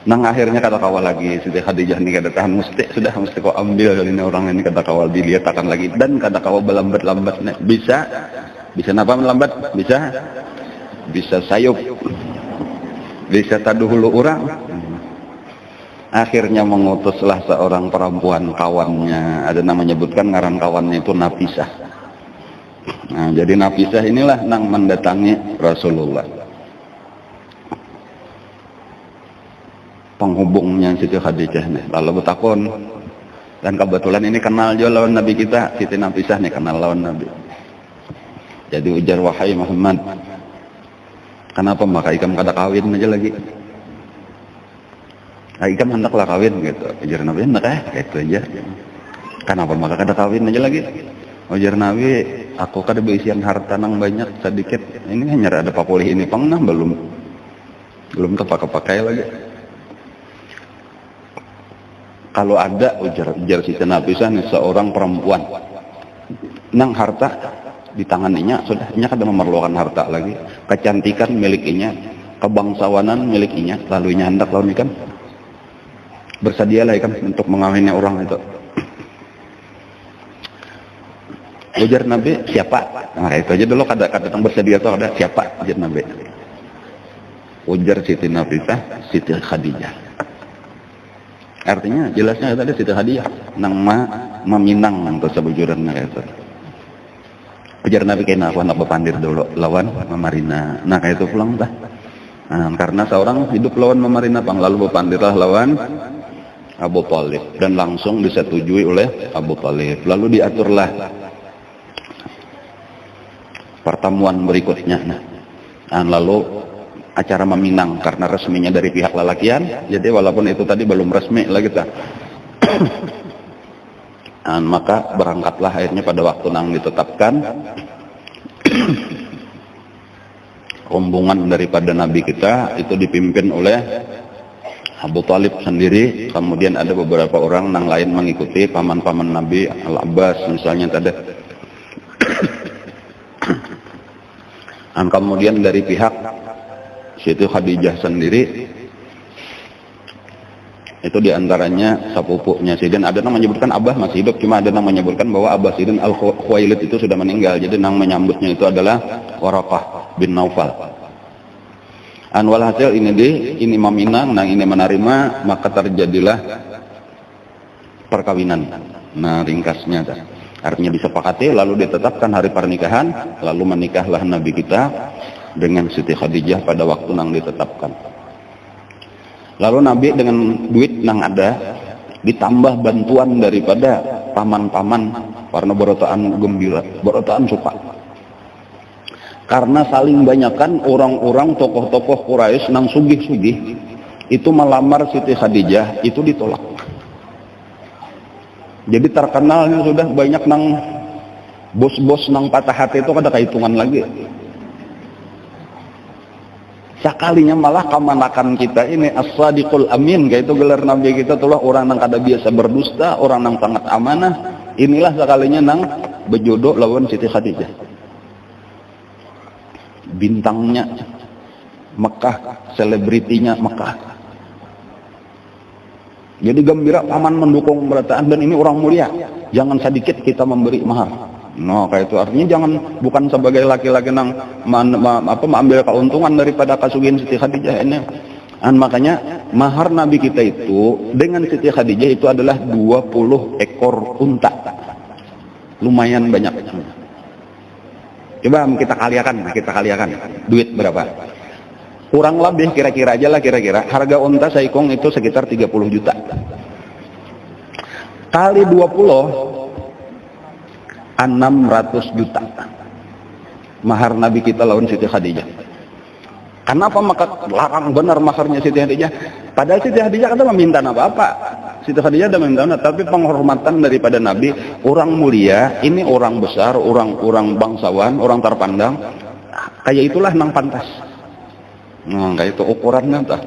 Nang akhirnya kata kawal lagi Siti Khadijah ini kata tahan mesti kau ambil ini orang ini kata kawal dilihat akan lagi dan kata kawal berlambat bisa apa melambat bisa sayup bisa taduh hulu orang. Akhirnya mengutuslah seorang perempuan kawannya, ada nama menyebutkan ngaran kawannya itu Nafisah. Nah, jadi Nafisah inilah nang mendatangi Rasulullah. Penghubungnya Siti Khadijah nih. Lalu bertakon, dan kebetulan ini kenal juga lawan Nabi kita, Siti Nafisah nih kenal lawan Nabi. Jadi ujar wahai Muhammad, kenapa maka ikam kada kawin aja lagi? Ikam hendaklah kawin gitu. Ujar Nabi hendak gitu aja. Kenapa maka kada kawin aja lagi? Ujar Nabi, aku kada berisian harta nang banyak sedikit. Ini hanya ada papulih ini pang nah belum kepakai lagi. Kalau ada ujar Siti Nafisah nih seorang perempuan nang harta di tangannya sudah nya kada memerlukan harta lagi, kecantikan milikinya, kebangsawanan milikinya, lalu nya hendak lawan ikan bersedialah ikan untuk mengawinnya orang itu. Ujar Nabi, siapa? Nah itu aja dulu kata tentang bersedia itu ada siapa? Ujar Nabi. Ujar Siti Nafisah, Siti Khadijah. Artinya jelasnya tadi Siti Khadijah nang meminang nang kesebujuran itu. Ujar Nabi kena aku nak berpandir dulu lawan memarina. Nah kayak itu pulang dah. Nah, karena seorang hidup lawan memarina pang lalu berpandirlah lawan Abu Thalib dan langsung disetujui oleh Abu Thalib. Lalu diaturlah pertemuan berikutnya. Nah, lalu acara meminang karena resminya dari pihak lelakian. Jadi walaupun itu tadi belum resmi lah kita. Nah, maka berangkatlah akhirnya pada waktu nang ditetapkan rombongan daripada Nabi kita itu dipimpin oleh Abu Thalib sendiri, kemudian ada beberapa orang nang lain mengikuti paman-paman Nabi, Al-Abbas misalnya tadi. Dan kemudian dari pihak Siti Khadijah sendiri itu diantaranya sepupunya Sidin, ada yang menyebutkan Abah masih hidup, cuma ada yang menyebutkan bahwa Abah Sidin Al-Khuwailid itu sudah meninggal, jadi yang menyambutnya itu adalah Waraqah bin Naufal. Walhasil ini meminang, nang ini menerima, maka terjadilah perkawinan. Nah ringkasnya artinya disepakati lalu ditetapkan hari pernikahan, lalu menikahlah Nabi kita dengan Siti Khadijah pada waktu nang ditetapkan. Lalu Nabi dengan duit nang ada ditambah bantuan daripada paman-paman karena berotaan gembira, berotaan suka. Karena saling banyakkan orang-orang tokoh-tokoh Quraisy nang sugih-sugih itu melamar Siti Khadijah itu ditolak. Jadi terkenalnya sudah banyak nang bos-bos nang patah hati itu kada kehitungan lagi. Sekalinya malah kemanakan kita ini as-sadiqul amin, kayak itu gelar Nabi kita tulah orang yang kada biasa berdusta, orang yang sangat amanah. Inilah sekalinya nang berjodoh lawan Siti Khadijah, bintangnya Mekah, selebritinya Mekah. Jadi gembira paman mendukung berataan dan ini orang mulia, jangan sedikit kita memberi mahar. No, kayak itu artinya jangan, bukan sebagai laki-laki nang mengambil keuntungan daripada kasugihan Siti Khadijah ini. Makanya mahar Nabi kita itu dengan Siti Khadijah itu adalah 20 ekor unta. Lumayan banyak. Coba kita kaliakan duit berapa? Kurang lebih kira-kira aja lah, kira-kira harga unta saikong itu sekitar 30 juta. Kali 20 600 juta mahar Nabi kita lawan Siti Khadijah. Kenapa maka larang benar maharnya Siti Khadijah? Padahal Siti Khadijah kan meminta apa-apa. Siti Khadijah ada meminta, tapi penghormatan daripada Nabi, orang mulia, ini orang besar, orang bangsawan, orang terpandang, kayak itulah nang pantas. Nah, kayak itu ukurannya tah.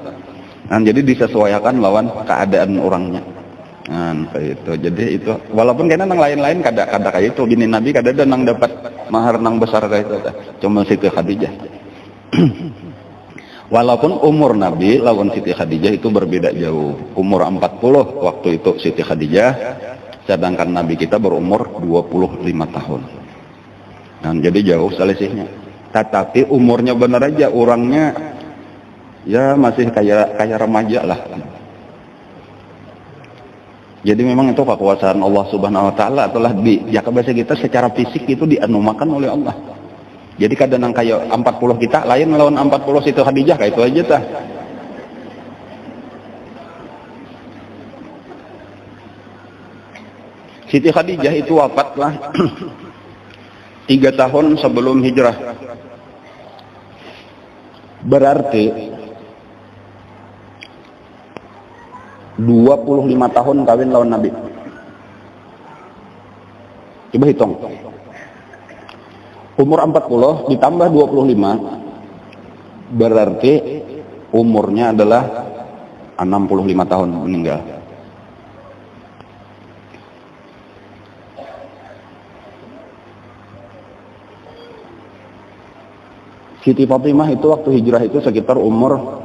Nah, jadi disesuaikan lawan keadaan orangnya. Nah, kayak itu. Jadi itu walaupun kena nang lain-lain kada kayak itu, gini Nabi kada ada nang dapat mahar nang besar kayak itu, cuma Siti Khadijah. Walaupun umur Nabi lawan Siti Khadijah itu berbeda jauh. Umur 40 waktu itu Siti Khadijah, sedangkan Nabi kita berumur 25 tahun. Nah, jadi jauh selisihnya. Tetapi umurnya benar aja, orangnya ya masih kayak remaja lah. Jadi memang itu kekuasaan Allah Subhanahu wa taala telah jaka bahasa kita secara fisik itu dianumakan oleh Allah. Jadi kadang kayak 40 kita lain lawan 40 Siti Khadijah kayak itu aja tah. Siti Khadijah itu wafatlah 3 tahun sebelum hijrah. Berarti 25 tahun kawin lawan Nabi. Coba hitung. Umur 40 ditambah 25 berarti umurnya adalah 65 tahun meninggal. Siti Fatimah itu waktu hijrah itu sekitar umur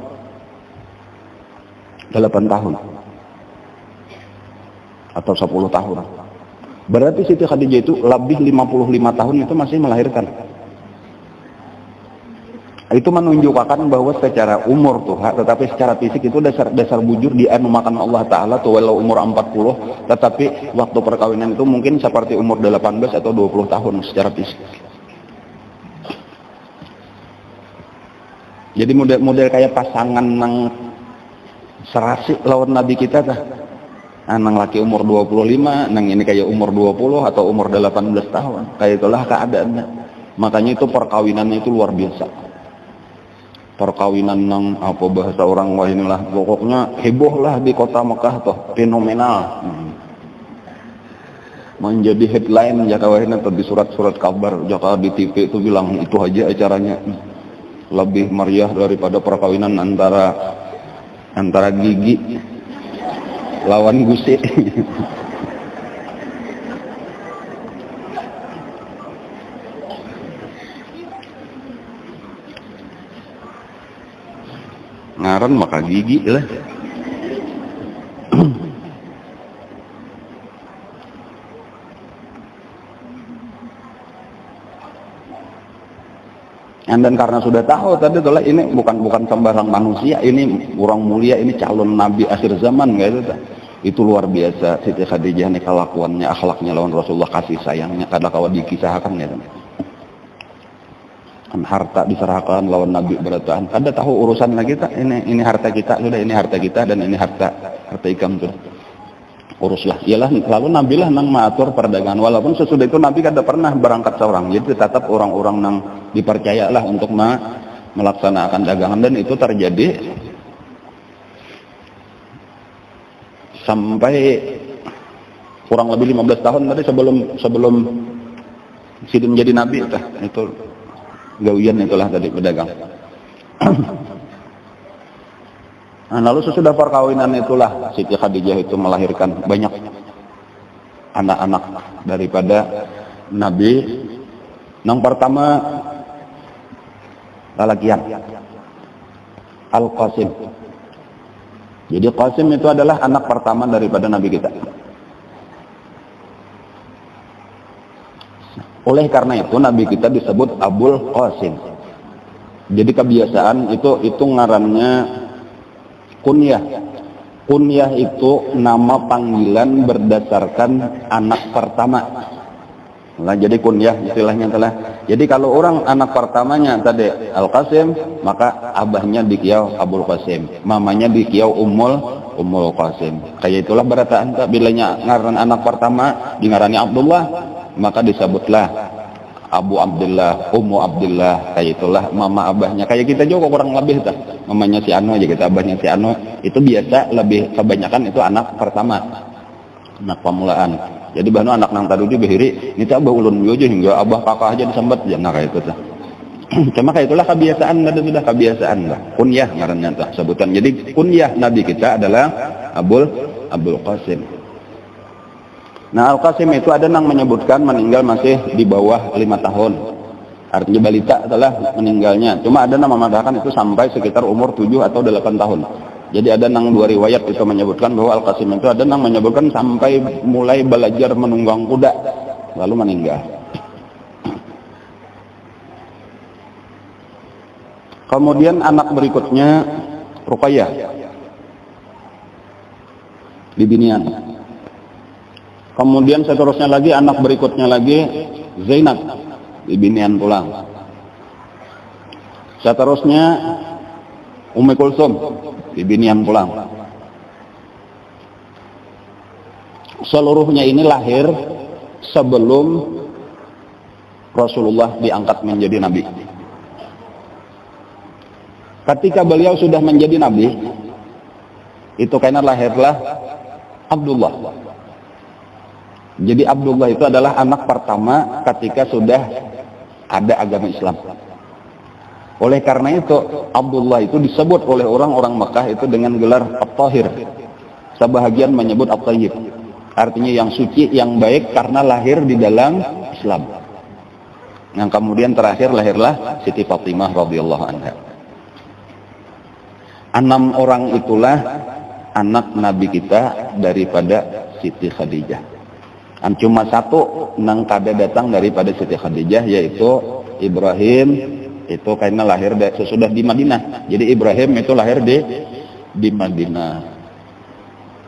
8 tahun atau 10 tahun. Berarti Siti Khadijah itu lebih 55 tahun itu masih melahirkan. Itu menunjukkan bahwa secara umur tuh, tetapi secara fisik itu dasar bujur dia memakan Allah Ta'ala tuh walau umur 40, tetapi waktu perkawinan itu mungkin seperti umur 18 atau 20 tahun secara fisik. Jadi model kayak pasangan nang serasi lawan Nabi kita tah. Nang laki umur 25, nang ini kayak umur 20 atau umur 18 tahun. Kayak itulah keadaannya. Makanya itu perkawinannya itu luar biasa. Perkawinan nang apa bahasa orang wah inilah pokoknya heboh lah di kota Mekah toh, fenomenal. Menjadi headline jaka wahina atau di surat-surat kabar, jaka di TV itu bilang itu aja acaranya. Lebih meriah daripada perkawinan antara Gigi lawan Gusi. Ngaran maka Gigi lah. Dan karena sudah tahu tadi itulah ini bukan sembarang manusia, ini orang mulia, ini calon nabi akhir zaman gitu. Itu luar biasa Siti Khadijah nih kelakuannya, akhlaknya lawan Rasulullah, kasih sayangnya kada kawan dikisahkan gitu. Harta diserahkan lawan Nabi berataan. Kada tahu urusan lagi tak ini harta kita sudah, ini harta kita dan ini harta ikam tuh. Uruslah. Iyalah lalu Nabi lah nang mengatur perdagangan. Walaupun sesudah itu Nabi kada pernah berangkat seorang. Jadi tetap orang-orang nang dipercayalah untuk melaksanakan dagangan, dan itu terjadi sampai kurang lebih 15 tahun tadi sebelum Siti menjadi Nabi itu gawian itulah tadi pedagang. Nah, lalu sesudah perkawinan itulah Siti Khadijah itu melahirkan banyak anak-anak daripada Nabi. Yang pertama lalakian Al-Qasim. Jadi Qasim itu adalah anak pertama daripada Nabi kita. Oleh karena itu Nabi kita disebut Abul Qasim. Jadi kebiasaan itu ngarannya kunyah. Kunyah itu nama panggilan berdasarkan anak pertama. Nah, jadi kunyah istilahnya telah. Jadi kalau orang anak pertamanya tadi Al-Qasim, maka abahnya dikiau Abul Qasim, mamanya dikiau Ummul Qasim. Kayak itulah berataan bilanya ngaran anak pertama dingarani Abdullah, maka disebutlah Abu Abdullah, Ummu Abdullah. Kayak itulah mama abahnya. Kayak kita juga kurang lebih tah. Mamanya si Anu aja kita, abahnya si Anu. Itu biasa lebih kebanyakan itu anak pertama. Anak pamulaan. Jadi bahkan anak nang tadi behiri, ini abah ulun aja hingga abah kakak aja disambat ya, nah kayak itu tah. Cuma kayak itulah kebiasaan, ada sudah kebiasaan lah. Kunyah ngarannya tah sebutan. Jadi kunyah Nabi kita adalah Abul Qasim. Nah, Al-Qasim itu ada yang menyebutkan meninggal masih di bawah 5 tahun. Artinya balita adalah meninggalnya. Cuma ada yang mengatakan itu sampai sekitar umur 7 atau 8 tahun. Jadi ada yang dua riwayat itu menyebutkan bahwa Al-Qasim itu ada yang menyebutkan sampai mulai belajar menunggang kuda lalu meninggal. Kemudian anak berikutnya Ruqayyah Bibinian. Kemudian seterusnya lagi anak berikutnya lagi Zainab Bibinian pulang. Seterusnya Ummu Kulsum Bibinian pulang. Seluruhnya ini lahir sebelum Rasulullah diangkat menjadi nabi. Ketika beliau sudah menjadi nabi, itu karena lahirlah Abdullah. Jadi Abdullah itu adalah anak pertama ketika sudah ada agama Islam. Oleh karena itu Abdullah itu disebut oleh orang-orang Mekah itu dengan gelar At-Tahir. Sebahagian menyebut At-Tayyib. Artinya yang suci, yang baik karena lahir di dalam Islam. Yang kemudian terakhir lahirlah Siti Fatimah radhiyallahu anha. 6 orang itulah anak Nabi kita daripada Siti Khadijah. Cuma 1 nang kada datang daripada Siti Khadijah, yaitu Ibrahim. Itu karena lahir sesudah di Madinah. Jadi Ibrahim itu lahir di Madinah.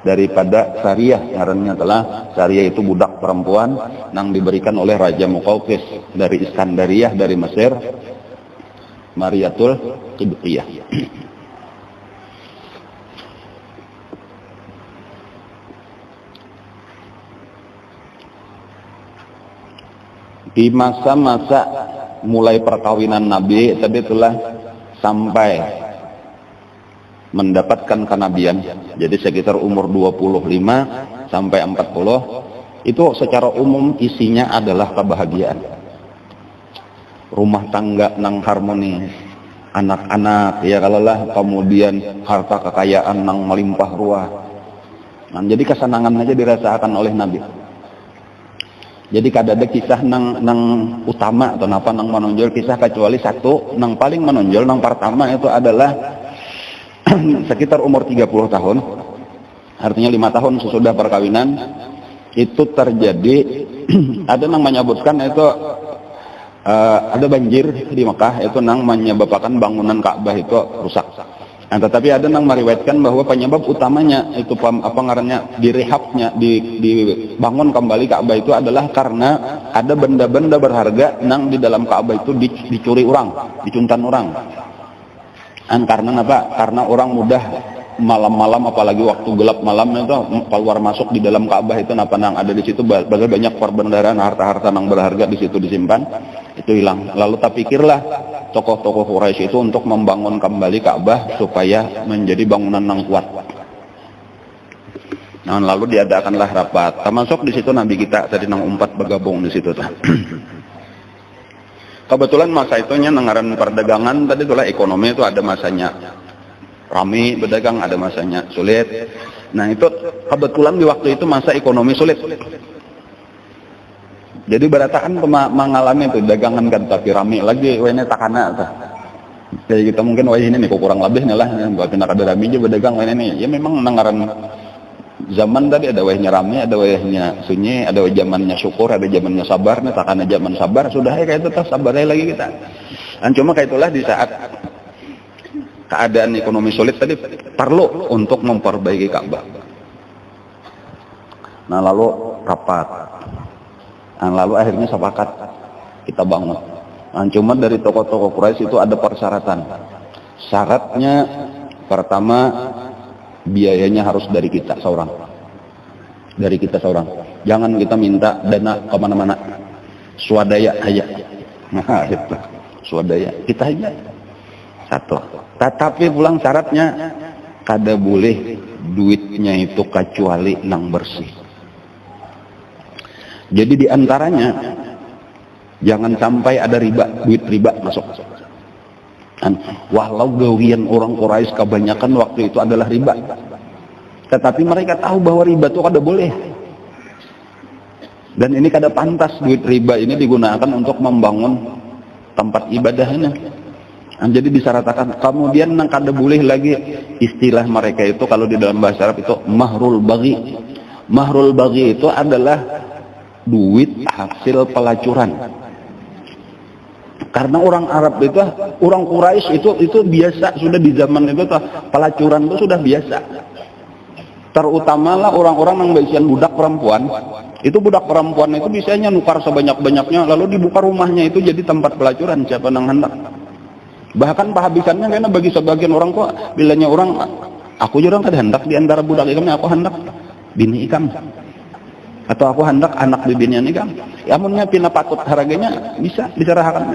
Daripada Sariyah, ngarannya telah Sariyah itu budak perempuan yang diberikan oleh Raja Muqawqis dari Iskandariyah dari Mesir, Mariatul Qibtiyah. Di masa-masa mulai perkawinan Nabi tadi telah sampai mendapatkan kenabian, jadi sekitar umur 25 sampai 40, itu secara umum isinya adalah kebahagiaan. Rumah tangga nang harmonis, anak-anak ya kalalah, kemudian harta kekayaan nang melimpah ruah. Nah, jadi kesenangan aja dirasakan oleh Nabi. Jadi kada ada kisah nang utama atau napa nang menonjol kisah, kecuali 1 nang paling menonjol. Nang pertama itu adalah sekitar umur 30 tahun, artinya 5 tahun sesudah perkawinan, itu terjadi ada yang menyebutkan itu ada banjir di Mekah, itu yang menyebabkan bangunan Ka'bah itu rusak. Nah, tetapi ada yang meriwayatkan bahwa penyebab utamanya itu apa ngarannya direhabnya, dibangun kembali Ka'bah itu adalah karena ada benda-benda berharga yang di dalam Ka'bah itu dicuri orang, dicuntan orang. Karena apa? Karena orang mudah malam-malam, apalagi waktu gelap malam itu keluar masuk di dalam Ka'bah itu, napa nang ada di situ banyak perbendaharaan harta-harta yang berharga di situ disimpan, itu hilang. Lalu tak pikirlah tokoh-tokoh Quraisy itu untuk membangun kembali Ka'bah supaya menjadi bangunan yang kuat. Nah, lalu diadakanlah rapat. Termasuk di situ Nabi kita tadi nang 4 bergabung di situ. Kebetulan masa itunya nengaran perdagangan tadi itulah ekonomi itu ada masanya rame berdagang, ada masanya sulit. Nah, itu kebetulan di waktu itu masa ekonomi sulit. Jadi berataan mengalami itu dagangan kan, tapi rame lagi wene takana tah. Jadi kita mungkin wah ini nih kurang lebih nih lah, buat pindah kada rame aja berdagang wene nih. Ya memang nengaran zaman tadi ada wahnya rame, ada wahnya sunyi, ada zamannya syukur, ada zamannya sabar. Nih takana zaman sabar sudah ya kayak itu tas sabarnya lagi kita. Dan cuma kayak itulah di saat keadaan ekonomi sulit tadi perlu untuk memperbaiki Ka'bah. Nah, lalu rapat. Nah, lalu akhirnya sepakat kita bangun. Nah, cuma dari tokoh-tokoh Quraisy itu ada persyaratan. Syaratnya pertama, biayanya harus dari kita seorang. Dari kita seorang. Jangan kita minta dana kemana-mana. Swadaya aja. Nah, itu. Swadaya. Kita aja. 1. Tetapi pulang syaratnya, kada boleh duitnya itu kecuali nang bersih. Jadi diantaranya, jangan sampai ada riba, duit riba masuk. Walau gawian orang Quraisy kebanyakan waktu itu adalah riba, tetapi mereka tahu bahwa riba itu kada boleh. Dan ini kada pantas duit riba ini digunakan untuk membangun tempat ibadahnya. Jadi disyaratkan. Kemudian nang kada boleh lagi istilah mereka itu kalau di dalam bahasa Arab itu mahrul baghi. Mahrul baghi itu adalah duit hasil pelacuran. Karena orang Arab itu, orang Quraisy itu biasa, sudah di zaman itu pelacuran itu sudah biasa. Terutamalah orang-orang yang bisian budak perempuan. Itu budak perempuan itu biasanya nukar sebanyak-banyaknya, lalu dibuka rumahnya itu jadi tempat pelacuran siapa yang hendak. Bahkan penghabisannya karena bagi sebagian orang kok bilanya orang, aku juga kada hendak di antara budak ikamnya, aku hendak bini ikam. Atau aku hendak anak bibinya nih kan, ya amunnya pina patut harganya bisa diserahkan.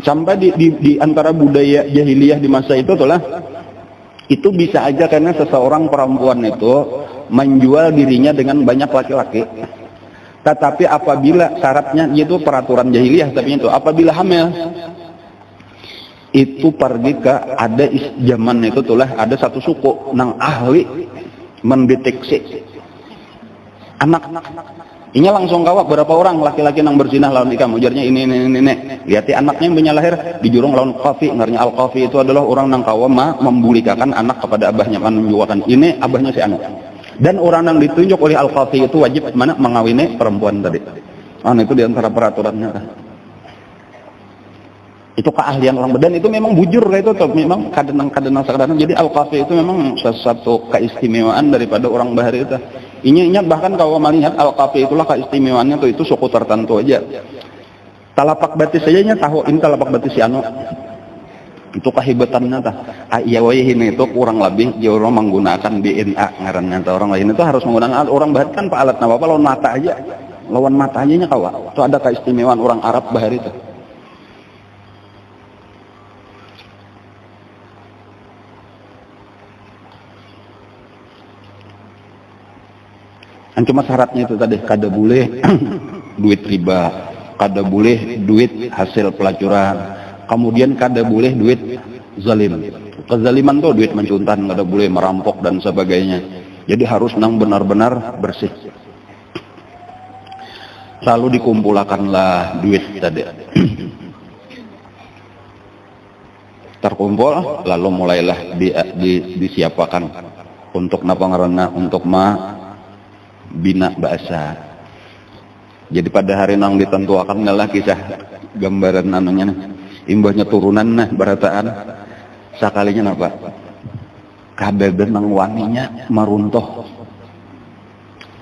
Sampai di antara budaya jahiliyah di masa itu itulah, itu bisa aja karena seseorang perempuan itu menjual dirinya dengan banyak laki-laki. Tetapi apabila syaratnya itu peraturan jahiliyah, tapi itu apabila hamil, itu pergi ke ada zaman itu tulah ada satu suku nang ahli mendeteksi anak. Inya langsung kawak berapa orang laki-laki yang berzinah lawan ikam, ujarnya ini. Lihat anaknya yang punya lahir di jurung lawan Qafi, ngarnya Al-Qafi itu adalah orang yang kawama membulikakan anak kepada abahnya, menunjukkan ini abahnya si anak. Dan orang yang ditunjuk oleh Al-Qafi itu wajib mana mengawini perempuan tadi. Itu diantara peraturannya. Itu keahlian orang, dan itu memang bujur kayak itu tuh, memang kadang-kadang. Jadi Al-Qafi itu memang sesuatu keistimewaan daripada orang Bahari itu. Ingat bahkan kalau melihat Al-Qafi itulah keistimewaannya tuh, itu suku tertentu aja. Talapak batis saja tahu ini talapak batis si anu. Itu kehebatannya tah. Iya ini itu kurang lebih dia orang menggunakan DNA ngarannya tah. Orang lain itu harus menggunakan orang Bahari kan alat apa lawan mata aja. Lawan mata aja nya kawa. Itu ada keistimewaan orang Arab Bahari itu. Cuma syaratnya itu tadi, kada boleh duit riba, kada boleh duit hasil pelacuran, kemudian kada boleh duit zalim. Kezaliman tuh duit mencuntan, kada boleh merampok dan sebagainya. Jadi harus nang benar-benar bersih. Lalu dikumpulkanlah duit tadi. Terkumpul, lalu mulailah disiapakan untuk napa ngaranna, untuk bina bahasa. Jadi pada hari nang ditentuakan lah kisah gambaran anunya imbahnya turunan barataan sakalinya apa kadada nang waninya maruntuh.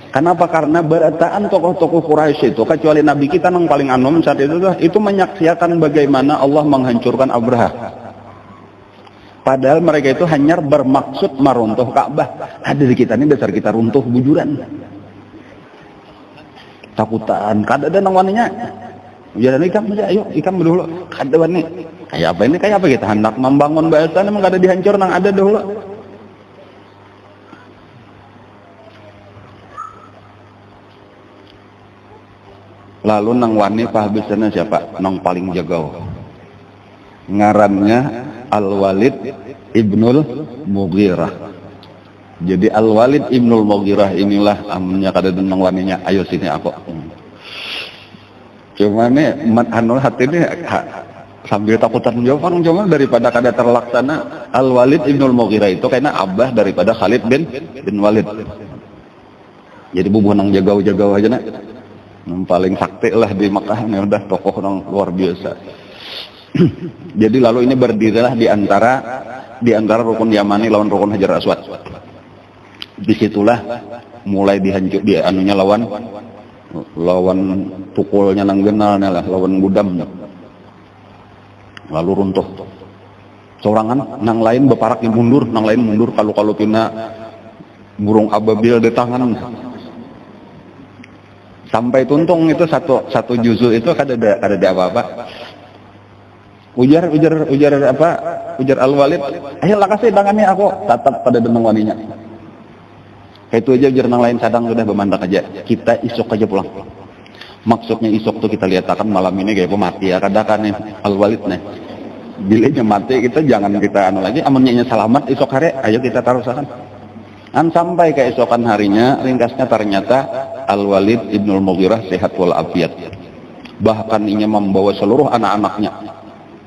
Kenapa? Karena barataan tokoh-tokoh Quraisy itu kecuali Nabi kita nang paling anom saat itu menyaksikan bagaimana Allah menghancurkan Abraha. Padahal mereka itu hanya bermaksud meruntuh Ka'bah. Ada di kita ini dasar kita runtuh bujuran. Takutan, kada ada nang waninya. Jalan ikam aja, ayo ikam dulu. Kada wani. Kayak apa kita hendak membangun bahasa memang kada dihancur nang ada dulu. Lalu nang wani pahabisana siapa? Nang paling jagau. Ngarannya Al-Walid Ibnul Mughirah. Jadi Al-Walid Ibnul Mughirah inilah amunnya kada nang waninya, ayo sini aku. Cuma nih anu hati ini sambil takutan jawab cuma daripada kada terlaksana. Al-Walid Ibnul Mughirah itu karena abah daripada Khalid bin Walid. Jadi bubuh nang jagau-jagau aja nak. Yang paling sakti lah di Makkah ini udah tokoh nang luar biasa. Jadi lalu ini berdirilah di antara rukun Yamani lawan rukun Hajar Aswad. Disitulah mulai dihancur anunya lawan pukulnya nang genalnya lah, lawan gudamnya. Lalu runtuh. Sorangan nang lain beparak mundur, nang lain mundur kalau pina burung ababil di tangan. Sampai tuntung itu satu juzu itu ada apa-apa. Ujar Al-Walid, ayo lah kasih tangannya aku tatap pada denang waninya. Itu aja ujar nang lain sadang sudah bemandak aja. Kita isok aja pulang. Maksudnya isok tuh kita lihat akan malam ini kayak mati ya kadakan nih Al-Walid nih. Bilanya mati kita jangan kita anu lagi, amunnya selamat isok hari ayo kita tarusakan. Sampai keesokan harinya ringkasnya ternyata Al-Walid Ibnul Mughirah sehat walafiat. Bahkan inya membawa seluruh anak-anaknya.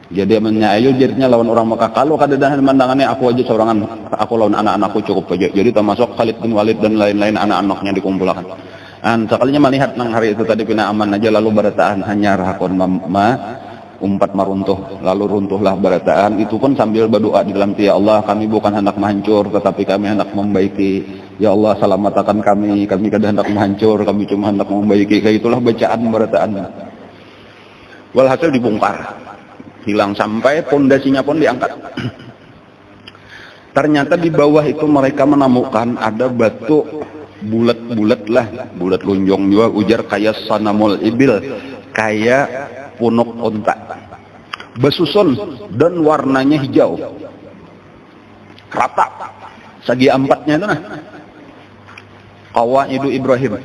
Jadi amannya ayo jadinya lawan orang Mekah. Kalau kadadahan mandangannya aku aja seorangan, aku lawan anak-anakku cukup aja. Jadi termasuk Khalid bin Walid dan lain-lain anak-anaknya dikumpulkan. Sekalinya melihat nang hari itu tadi pina aman aja lalu barataan hanya hakon umpat maruntuh. Lalu runtuhlah barataan itu pun sambil berdoa di dalam ya Allah kami bukan hendak menghancur tetapi kami hendak membaiki. Ya Allah selamatkan kami kada hendak menghancur, kami cuma hendak membaiki. Kayak itulah bacaan barataan. Walhasil dibongkar. Hilang sampai pondasinya pun diangkat. Ternyata di bawah itu mereka menemukan ada batu bulat-bulat lah, bulat lonjong juga ujar kayak sanamul ibil, kayak punuk unta. Besusun dan warnanya hijau. Rata. Segi empatnya itu nah. Qawaidu Ibrahim.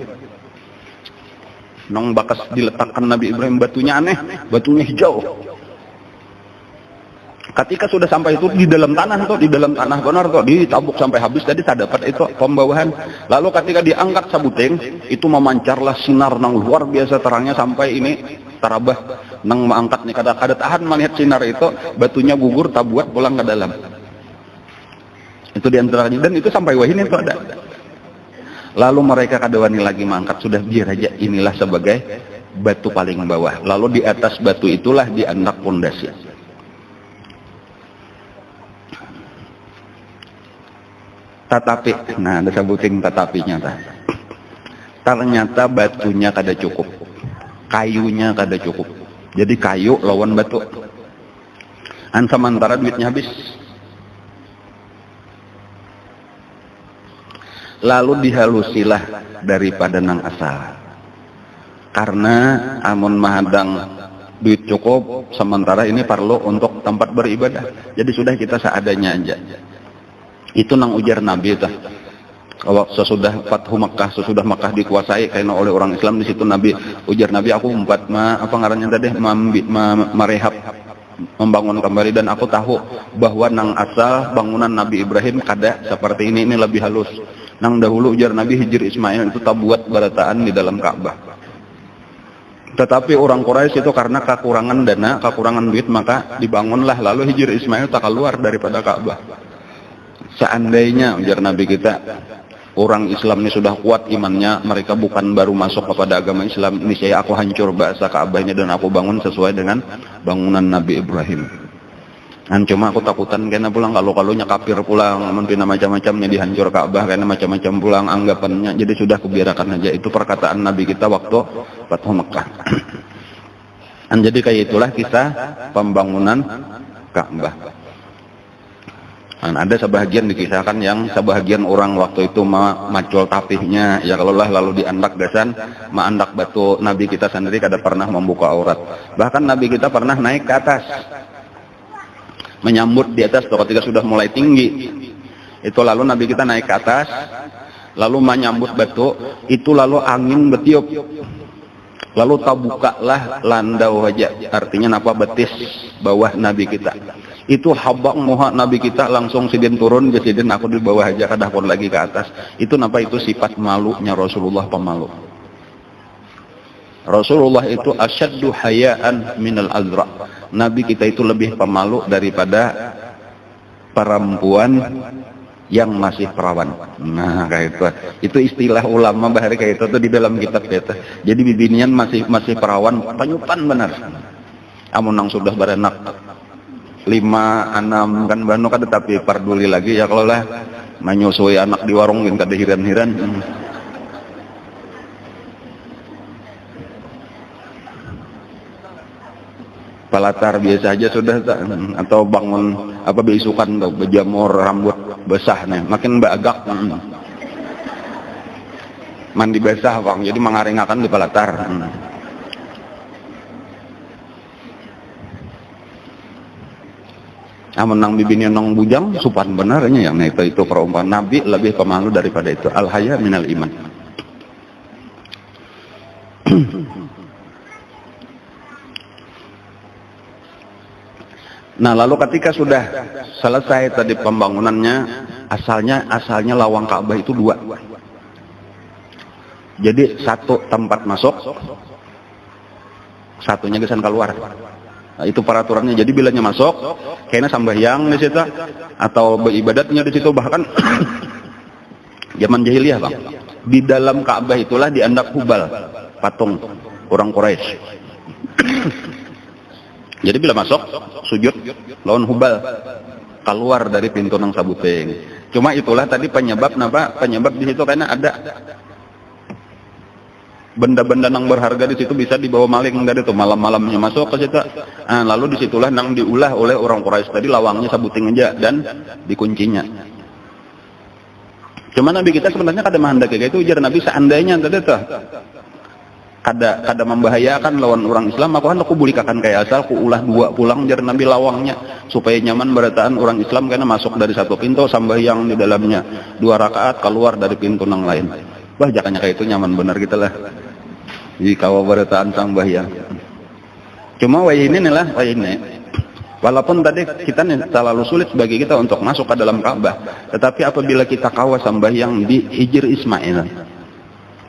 Nang bakas diletakkan Nabi Ibrahim batunya aneh, batunya hijau. Ketika sudah sampai itu di dalam tanah tuh, di dalam tanah benar tuh, ditabuk sampai habis. Tadi tak dapat itu pembawahan. Lalu ketika diangkat sabuting, itu memancarlah sinar nang luar biasa terangnya sampai ini tarabah nang mengangkat nih kada tahan melihat sinar itu, batunya gugur tak buat pulang ke dalam. Itu diantaranya, dan itu sampai wahini itu ada. Lalu mereka kada wani lagi mengangkat, sudah biar aja inilah sebagai batu paling bawah. Lalu di atas batu itulah diandak pondasi. Tatapi, nah ada sebuting tatapinya. Ternyata batunya kada cukup, kayunya kada cukup. Jadi kayu lawan batu. Sementara duitnya habis. Lalu dihalusilah daripada nang asal. Karena amun mahadang duit cukup, sementara ini perlu untuk tempat beribadah. Jadi sudah kita seadanya aja. Itu nang ujar Nabi itu. Sesudah Fathu Makkah, sesudah Makkah dikuasai karena oleh orang Islam, di situ Nabi ujar Nabi, aku apa ngarannya tadi, merehab, membangun kembali, dan aku tahu bahwa nang asal bangunan Nabi Ibrahim kada seperti ini lebih halus. Nang dahulu ujar Nabi Hijri Ismail itu tak buat barataan di dalam Ka'bah. Tetapi orang Quraisy itu karena kekurangan dana, kekurangan duit, maka dibangunlah, lalu Hijri Ismail tak keluar daripada Ka'bah. Seandainya ujar Nabi kita, orang Islam ini sudah kuat imannya, mereka bukan baru masuk kepada agama Islam, ini saya aku hancur bahasa Ka'bahnya dan aku bangun sesuai dengan bangunan Nabi Ibrahim. Dan cuma aku takutan karena pulang kalau kafir pulang, mempina macam-macamnya dihancur Ka'bah karena macam-macam pulang anggapannya. Jadi sudah kubiarkan aja. Itu perkataan Nabi kita waktu Fathu Makkah. Dan jadi kayak itulah kisah pembangunan Ka'bah. Dan ada sebahagian dikisahkan yang sebahagian orang waktu itu macul tapihnya, ya kalau lah lalu diandak gasan, andak batu. Nabi kita sendiri kada pernah membuka aurat. Bahkan Nabi kita pernah naik ke atas, menyambut di atas tuh ketika sudah mulai tinggi. Itu lalu Nabi kita naik ke atas, lalu menyambut batu, itu lalu angin bertiup. Lalu tabukalah landau aja, artinya napa betis bawah Nabi kita. Itu habang moha Nabi kita langsung sidin turun, sidin aku di bawah aja, kadah pun lagi ke atas. Itu napa, itu sifat malunya Rasulullah, pemalu. Rasulullah itu asyaddu hayaan minal azra. Nabi kita itu lebih pemalu daripada perempuan yang masih perawan. Nah kayak itu istilah ulama bahari kayak itu tuh di dalam kitab kita. Jadi bibinian masih perawan, panyupan benar. Amun nang sudah beranak 5, 6 kan banu kan, tetapi parduli lagi ya kalau lah menyusui anak di warung kan kada hiran-hiran. Palatar biasa aja sudah, atau bangun apa beisukan tuh berjamur rambut basah nih makin bagak, mandi basah bang, jadi mengaringakan di palatar. Menang bibini nong bujang supan benarnya yang itu perumpamaan. Nabi lebih pemalu daripada itu. Al haya minal iman. Nah lalu ketika sudah selesai tadi pembangunannya, asalnya lawang Ka'bah itu 2. Jadi satu tempat masuk, satunya gesan keluar. Nah, itu peraturannya. Jadi bilanya masuk, kayaknya sambahyang di situ atau beribadatnya di situ, bahkan zaman jahiliyah bang. Di dalam Ka'bah itulah diandak Hubal, patung orang Quraisy. Jadi bila masuk sujud lawan Hubal, keluar dari pintu nang sabuting. Cuma itulah tadi penyebab napa? Penyebab di situ karena ada benda-benda nang berharga di situ bisa dibawa maling dari itu, malam-malamnya masuk ke situ. Nah, lalu disitulah nang diulah oleh orang Quraisy tadi, lawangnya sabuting aja dan dikuncinya. Cuma Nabi kita sebenarnya kada mahandak kayak itu, ujar Nabi seandainya tadi tuh kada membahayakan lawan orang Islam, aku bulikakan kayak asal ku ulah 2 pulang, ujar Nabi, lawangnya supaya nyaman berataan orang Islam karena masuk dari satu pintu sambahyang di dalamnya 2 rakaat, keluar dari pintu nang lain. Wah jangannya kayak itu nyaman benar kita lah. Jadi kawa berataan sambahyang. Cuma wah ini. Walaupun tadi kita terlalu sulit bagi kita untuk masuk ke dalam Ka'bah, tetapi apabila kita kawat sembahyang di Hijr Ismail,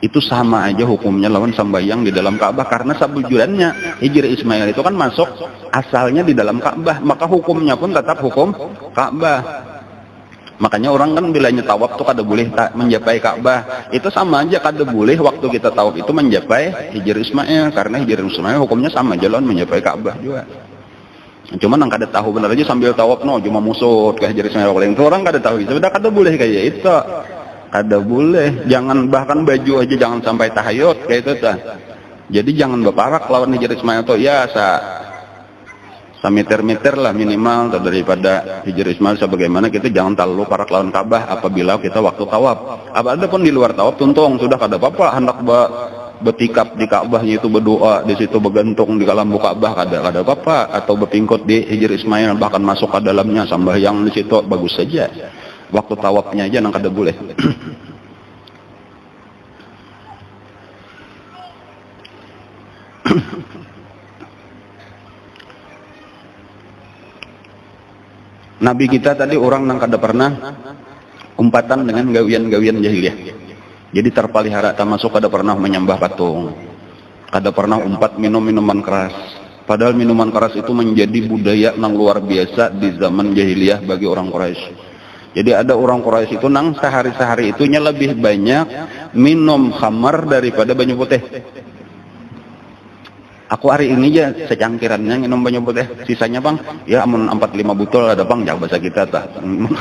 itu sama aja hukumnya lawan sembahyang di dalam Ka'bah, karena sabujudnya Hijr Ismail itu kan masuk asalnya di dalam Ka'bah, maka hukumnya pun tetap hukum Ka'bah. Makanya orang kan bilanya tawaf tuh kada boleh mencapai Ka'bah, itu sama aja kada boleh waktu kita tawaf itu mencapai Hijr Ismail, karena Hijr Ismail hukumnya sama jalan mencapai Ka'bah juga. Cuman yang kada tahu benar aja sambil tawaf no cuma musut ke Hijr Ismail, itu orang kada tahu, sudah kada boleh kayak itu, kada boleh. Jangan bahkan baju aja jangan sampai tahayut kayak itu ta. Jadi jangan berparak lawan Hijr Ismail tuh ya meter-meter lah minimal daripada Hijr Ismail, sebagaimana kita jangan terlalu parak lawan Ka'bah apabila kita waktu tawaf. Ada pun di luar tawaf tuntung sudah kada apa-apa, hendak betikap di Ka'bahnya itu berdoa di situ, bergantung di dalam Ka'bah kada apa-apa, atau berpingkut di Hijr Ismail bahkan masuk ke dalamnya sambahyang di situ bagus saja. Waktu tawafnya aja nang kada boleh. Nabi kita tadi orang nang kada pernah umpatan dengan gawian-gawian jahiliyah. Jadi terpelihara, termasuk kada pernah menyembah patung, kada pernah umpat minum minuman keras. Padahal minuman keras itu menjadi budaya nang luar biasa di zaman jahiliyah bagi orang Quraisy. Jadi ada orang Quraisy itu nang sehari-sehari itunya lebih banyak minum khamar daripada banyu putih. Aku hari ini aja secangkirannya minum banyu putih, sisanya bang, ya amun 4-5 botol ada bang, jauh bahasa kita tah,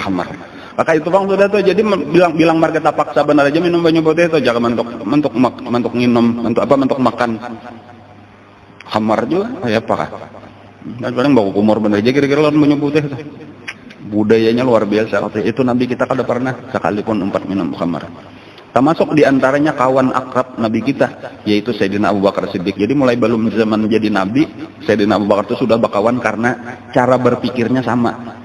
khamar. Maka itu bang sudah tuh, jadi bilang marga tapak saban aja minum banyu putih itu, jangan mentuk minum, mentuk makan khamar juga, kayak apa kah? Dan paling bawa kumur bener aja kira-kira lawan banyu putih itu. Budayanya luar biasa. Itu Nabi kita kada pernah sekalipun umpat minum khamar. Termasuk diantaranya kawan akrab Nabi kita, yaitu Sayyidina Abu Bakar Siddiq. Jadi mulai belum zaman jadi Nabi, Sayyidina Abu Bakar itu sudah bakawan karena cara berpikirnya sama.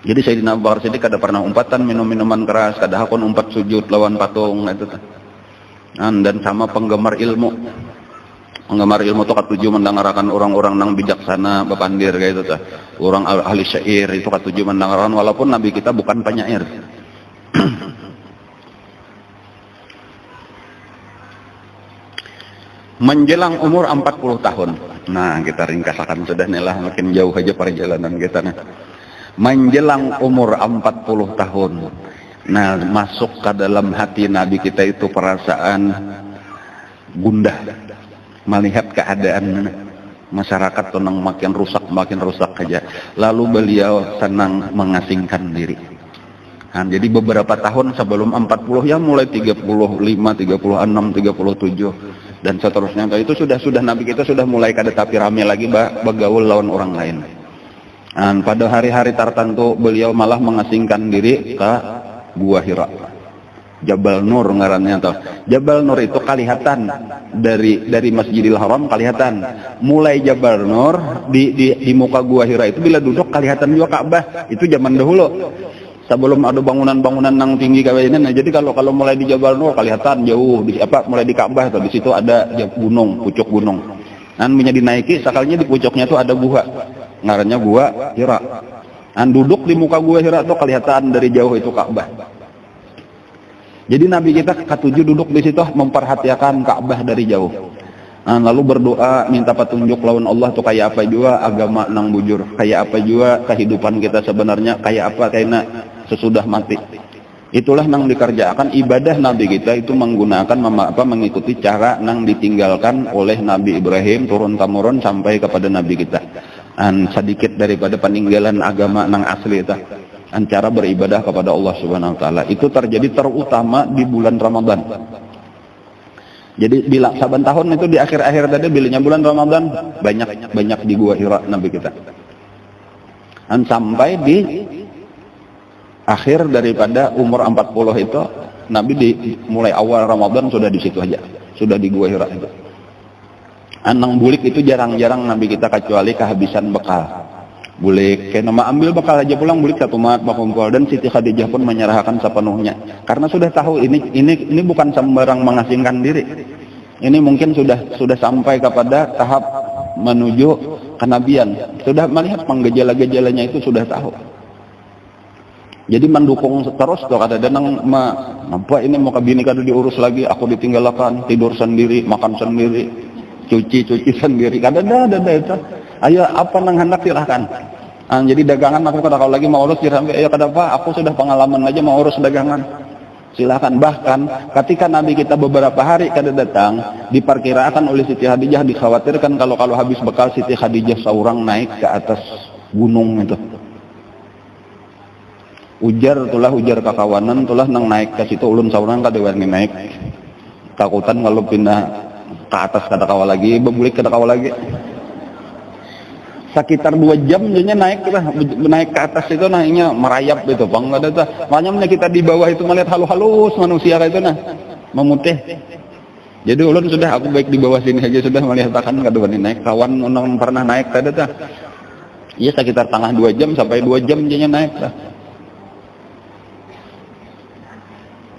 Jadi Sayyidina Abu Bakar Siddiq kada pernah umpatan minum minuman keras, kada hakun umpat sujud lawan patung itu. Dan sama penggemar ilmu. Penggemar ilmu itu katuju mendengarkan orang-orang nang bijaksana, bepandir kayak itu. Orang ahli syair itu katuju mendengarkan, walaupun Nabi kita bukan penyair. Menjelang umur 40 tahun. Nah, kita ringkaskan sudah nih lah, makin jauh aja perjalanan kita nih. Menjelang umur 40 tahun. Nah, masuk ke dalam hati Nabi kita itu perasaan gundah melihat keadaan masyarakat tenang makin rusak aja. Lalu beliau senang mengasingkan diri. Nah, jadi beberapa tahun sebelum 40 ya mulai 35, 36, 37 dan seterusnya. Itu sudah Nabi kita sudah mulai kada tapi rame lagi bergaul lawan orang lain. Dan pada hari-hari tertentu beliau malah mengasingkan diri ke Gua Hira, Jabal Nur ngarannya tuh. Jabal Nur itu kelihatan dari Masjidil Haram, kelihatan. Mulai Jabal Nur di muka Gua Hira itu bila duduk kelihatan juga Ka'bah. Itu zaman dahulu. Sebelum ada bangunan-bangunan nang tinggi kayak ini. Nah, jadi kalau mulai di Jabal Nur kelihatan jauh mulai di Ka'bah tuh, di situ ada gunung, pucuk gunung. Dan minyak dinaiki sakalnya di pucuknya tuh ada gua. Ngarannya Gua Hira. Dan duduk di muka Gua Hira tuh kelihatan dari jauh itu Ka'bah. Jadi Nabi kita ketujuh duduk di situ memperhatikan Ka'bah dari jauh. Nah, lalu berdoa minta petunjuk lawan Allah tuh kayak apa juga agama nang bujur, kayak apa juga kehidupan kita sebenarnya, kayak apa kayaknya sesudah mati. Itulah nang dikerjakan ibadah Nabi kita itu menggunakan mengikuti cara nang ditinggalkan oleh Nabi Ibrahim turun temurun sampai kepada Nabi kita. Sedikit daripada peninggalan agama nang asli itu. Cara beribadah kepada Allah Subhanahu wa taala itu terjadi terutama di bulan Ramadan. Jadi bila saban tahun itu di akhir-akhir tadi bilanya bulan Ramadan banyak di Gua Hira Nabi kita. Dan sampai di akhir daripada umur 40 itu Nabi mulai awal Ramadan sudah di situ aja, sudah di Gua Hira itu. Nang bulik itu jarang-jarang Nabi kita kecuali kehabisan bekal. Bulik kayak nama ambil bekal aja pulang, bulik satu mat bakumpul. Dan Siti Khadijah pun menyerahkan sepenuhnya karena sudah tahu ini bukan sembarang mengasingkan diri. Ini mungkin sudah sampai kepada tahap menuju kenabian, sudah melihat gejala-gejalanya itu sudah tahu. Jadi mendukung terus tuh kada denang nampak ini mau kabini kada diurus lagi, aku ditinggalkan, tidur sendiri, makan sendiri, cuci sendiri, kada ada itu. Ayo apa nang hendak silahkan. Jadi dagangan aku kada kau lagi mau urus sampai ayo kada apa, aku sudah pengalaman aja mau urus dagangan. Silahkan. Bahkan ketika Nabi kita beberapa hari kada datang, diperkirakan oleh Siti Khadijah, dikhawatirkan kalau habis bekal Siti Khadijah seorang naik ke atas gunung itu. Ujar kakawanan tulah nang naik ke situ ulun saurang kada wani naik. Takutan kalau pindah ke atas kada kawa lagi, bebulik kada kawa lagi. Sekitar 2 jam jadinya naik ke atas itu naiknya merayap itu bang, ada tuh. Makanya kita di bawah itu melihat halus manusia itu memutih. Jadi ulun sudah aku baik di bawah sini saja sudah melihat akan kada wani naik. Kawan orang pernah naik tadi tuh. Iya sekitar tengah 2 jam sampai 2 jam jadinya naik lah.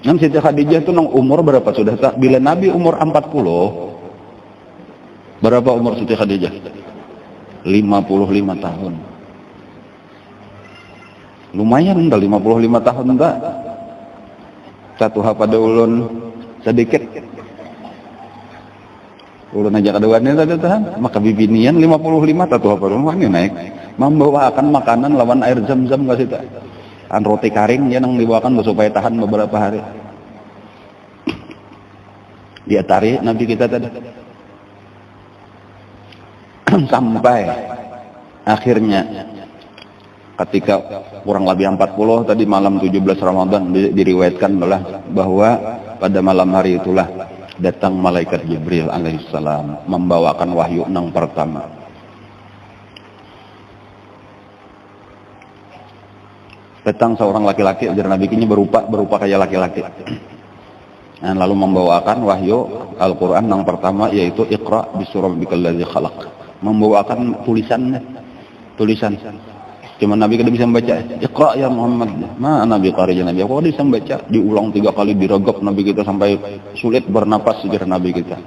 Siti Khadijah itu nang umur berapa sudah tak? Bila Nabi umur 40, berapa umur Siti Khadijah? 55 tahun. Lumayan dah 55 tahun tak? Satu pada ulun sedikit. Ulun aja kaduannya tadi tahan. Maka bibinian 55 satu pada ulun naik. Membawakan makanan lawan air zam-zam ke situ. Roti kering ya nang dibawakan supaya tahan beberapa hari. Dia tarik Nabi kita tadi sampai akhirnya ketika kurang lebih 40 tadi malam 17 Ramadan diriwayatkan bahwa pada malam hari itulah datang malaikat Jibril alaihissalam membawakan wahyu nang pertama. Datang seorang laki-laki, ajar Nabi kini berupa kayak laki-laki. Nah, lalu membawakan wahyu Al-Quran yang pertama yaitu Iqra bismi rabbikal ladzi khalaq. Membawakan tulisan. Cuma Nabi kada bisa membaca. Iqra ya Muhammad. Nabi qari Nabi. Aku bisa membaca. Diulang 3 kali diregap Nabi kita sampai sulit bernapas ajar Nabi kita.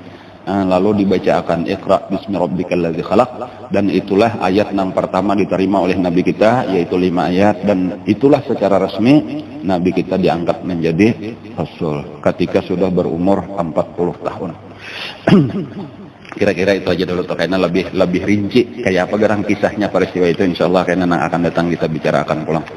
Lalu dibacakan Iqra bismi rabbikal ladzi khalaq, dan itulah ayat yang pertama diterima oleh Nabi kita yaitu 5 ayat, dan itulah secara resmi Nabi kita diangkat menjadi Rasul ketika sudah berumur 40 tahun. Kira-kira itu aja dulu, karena lebih rinci kayak apa garang kisahnya peristiwa itu insyaallah karena akan datang kita bicarakan pulang.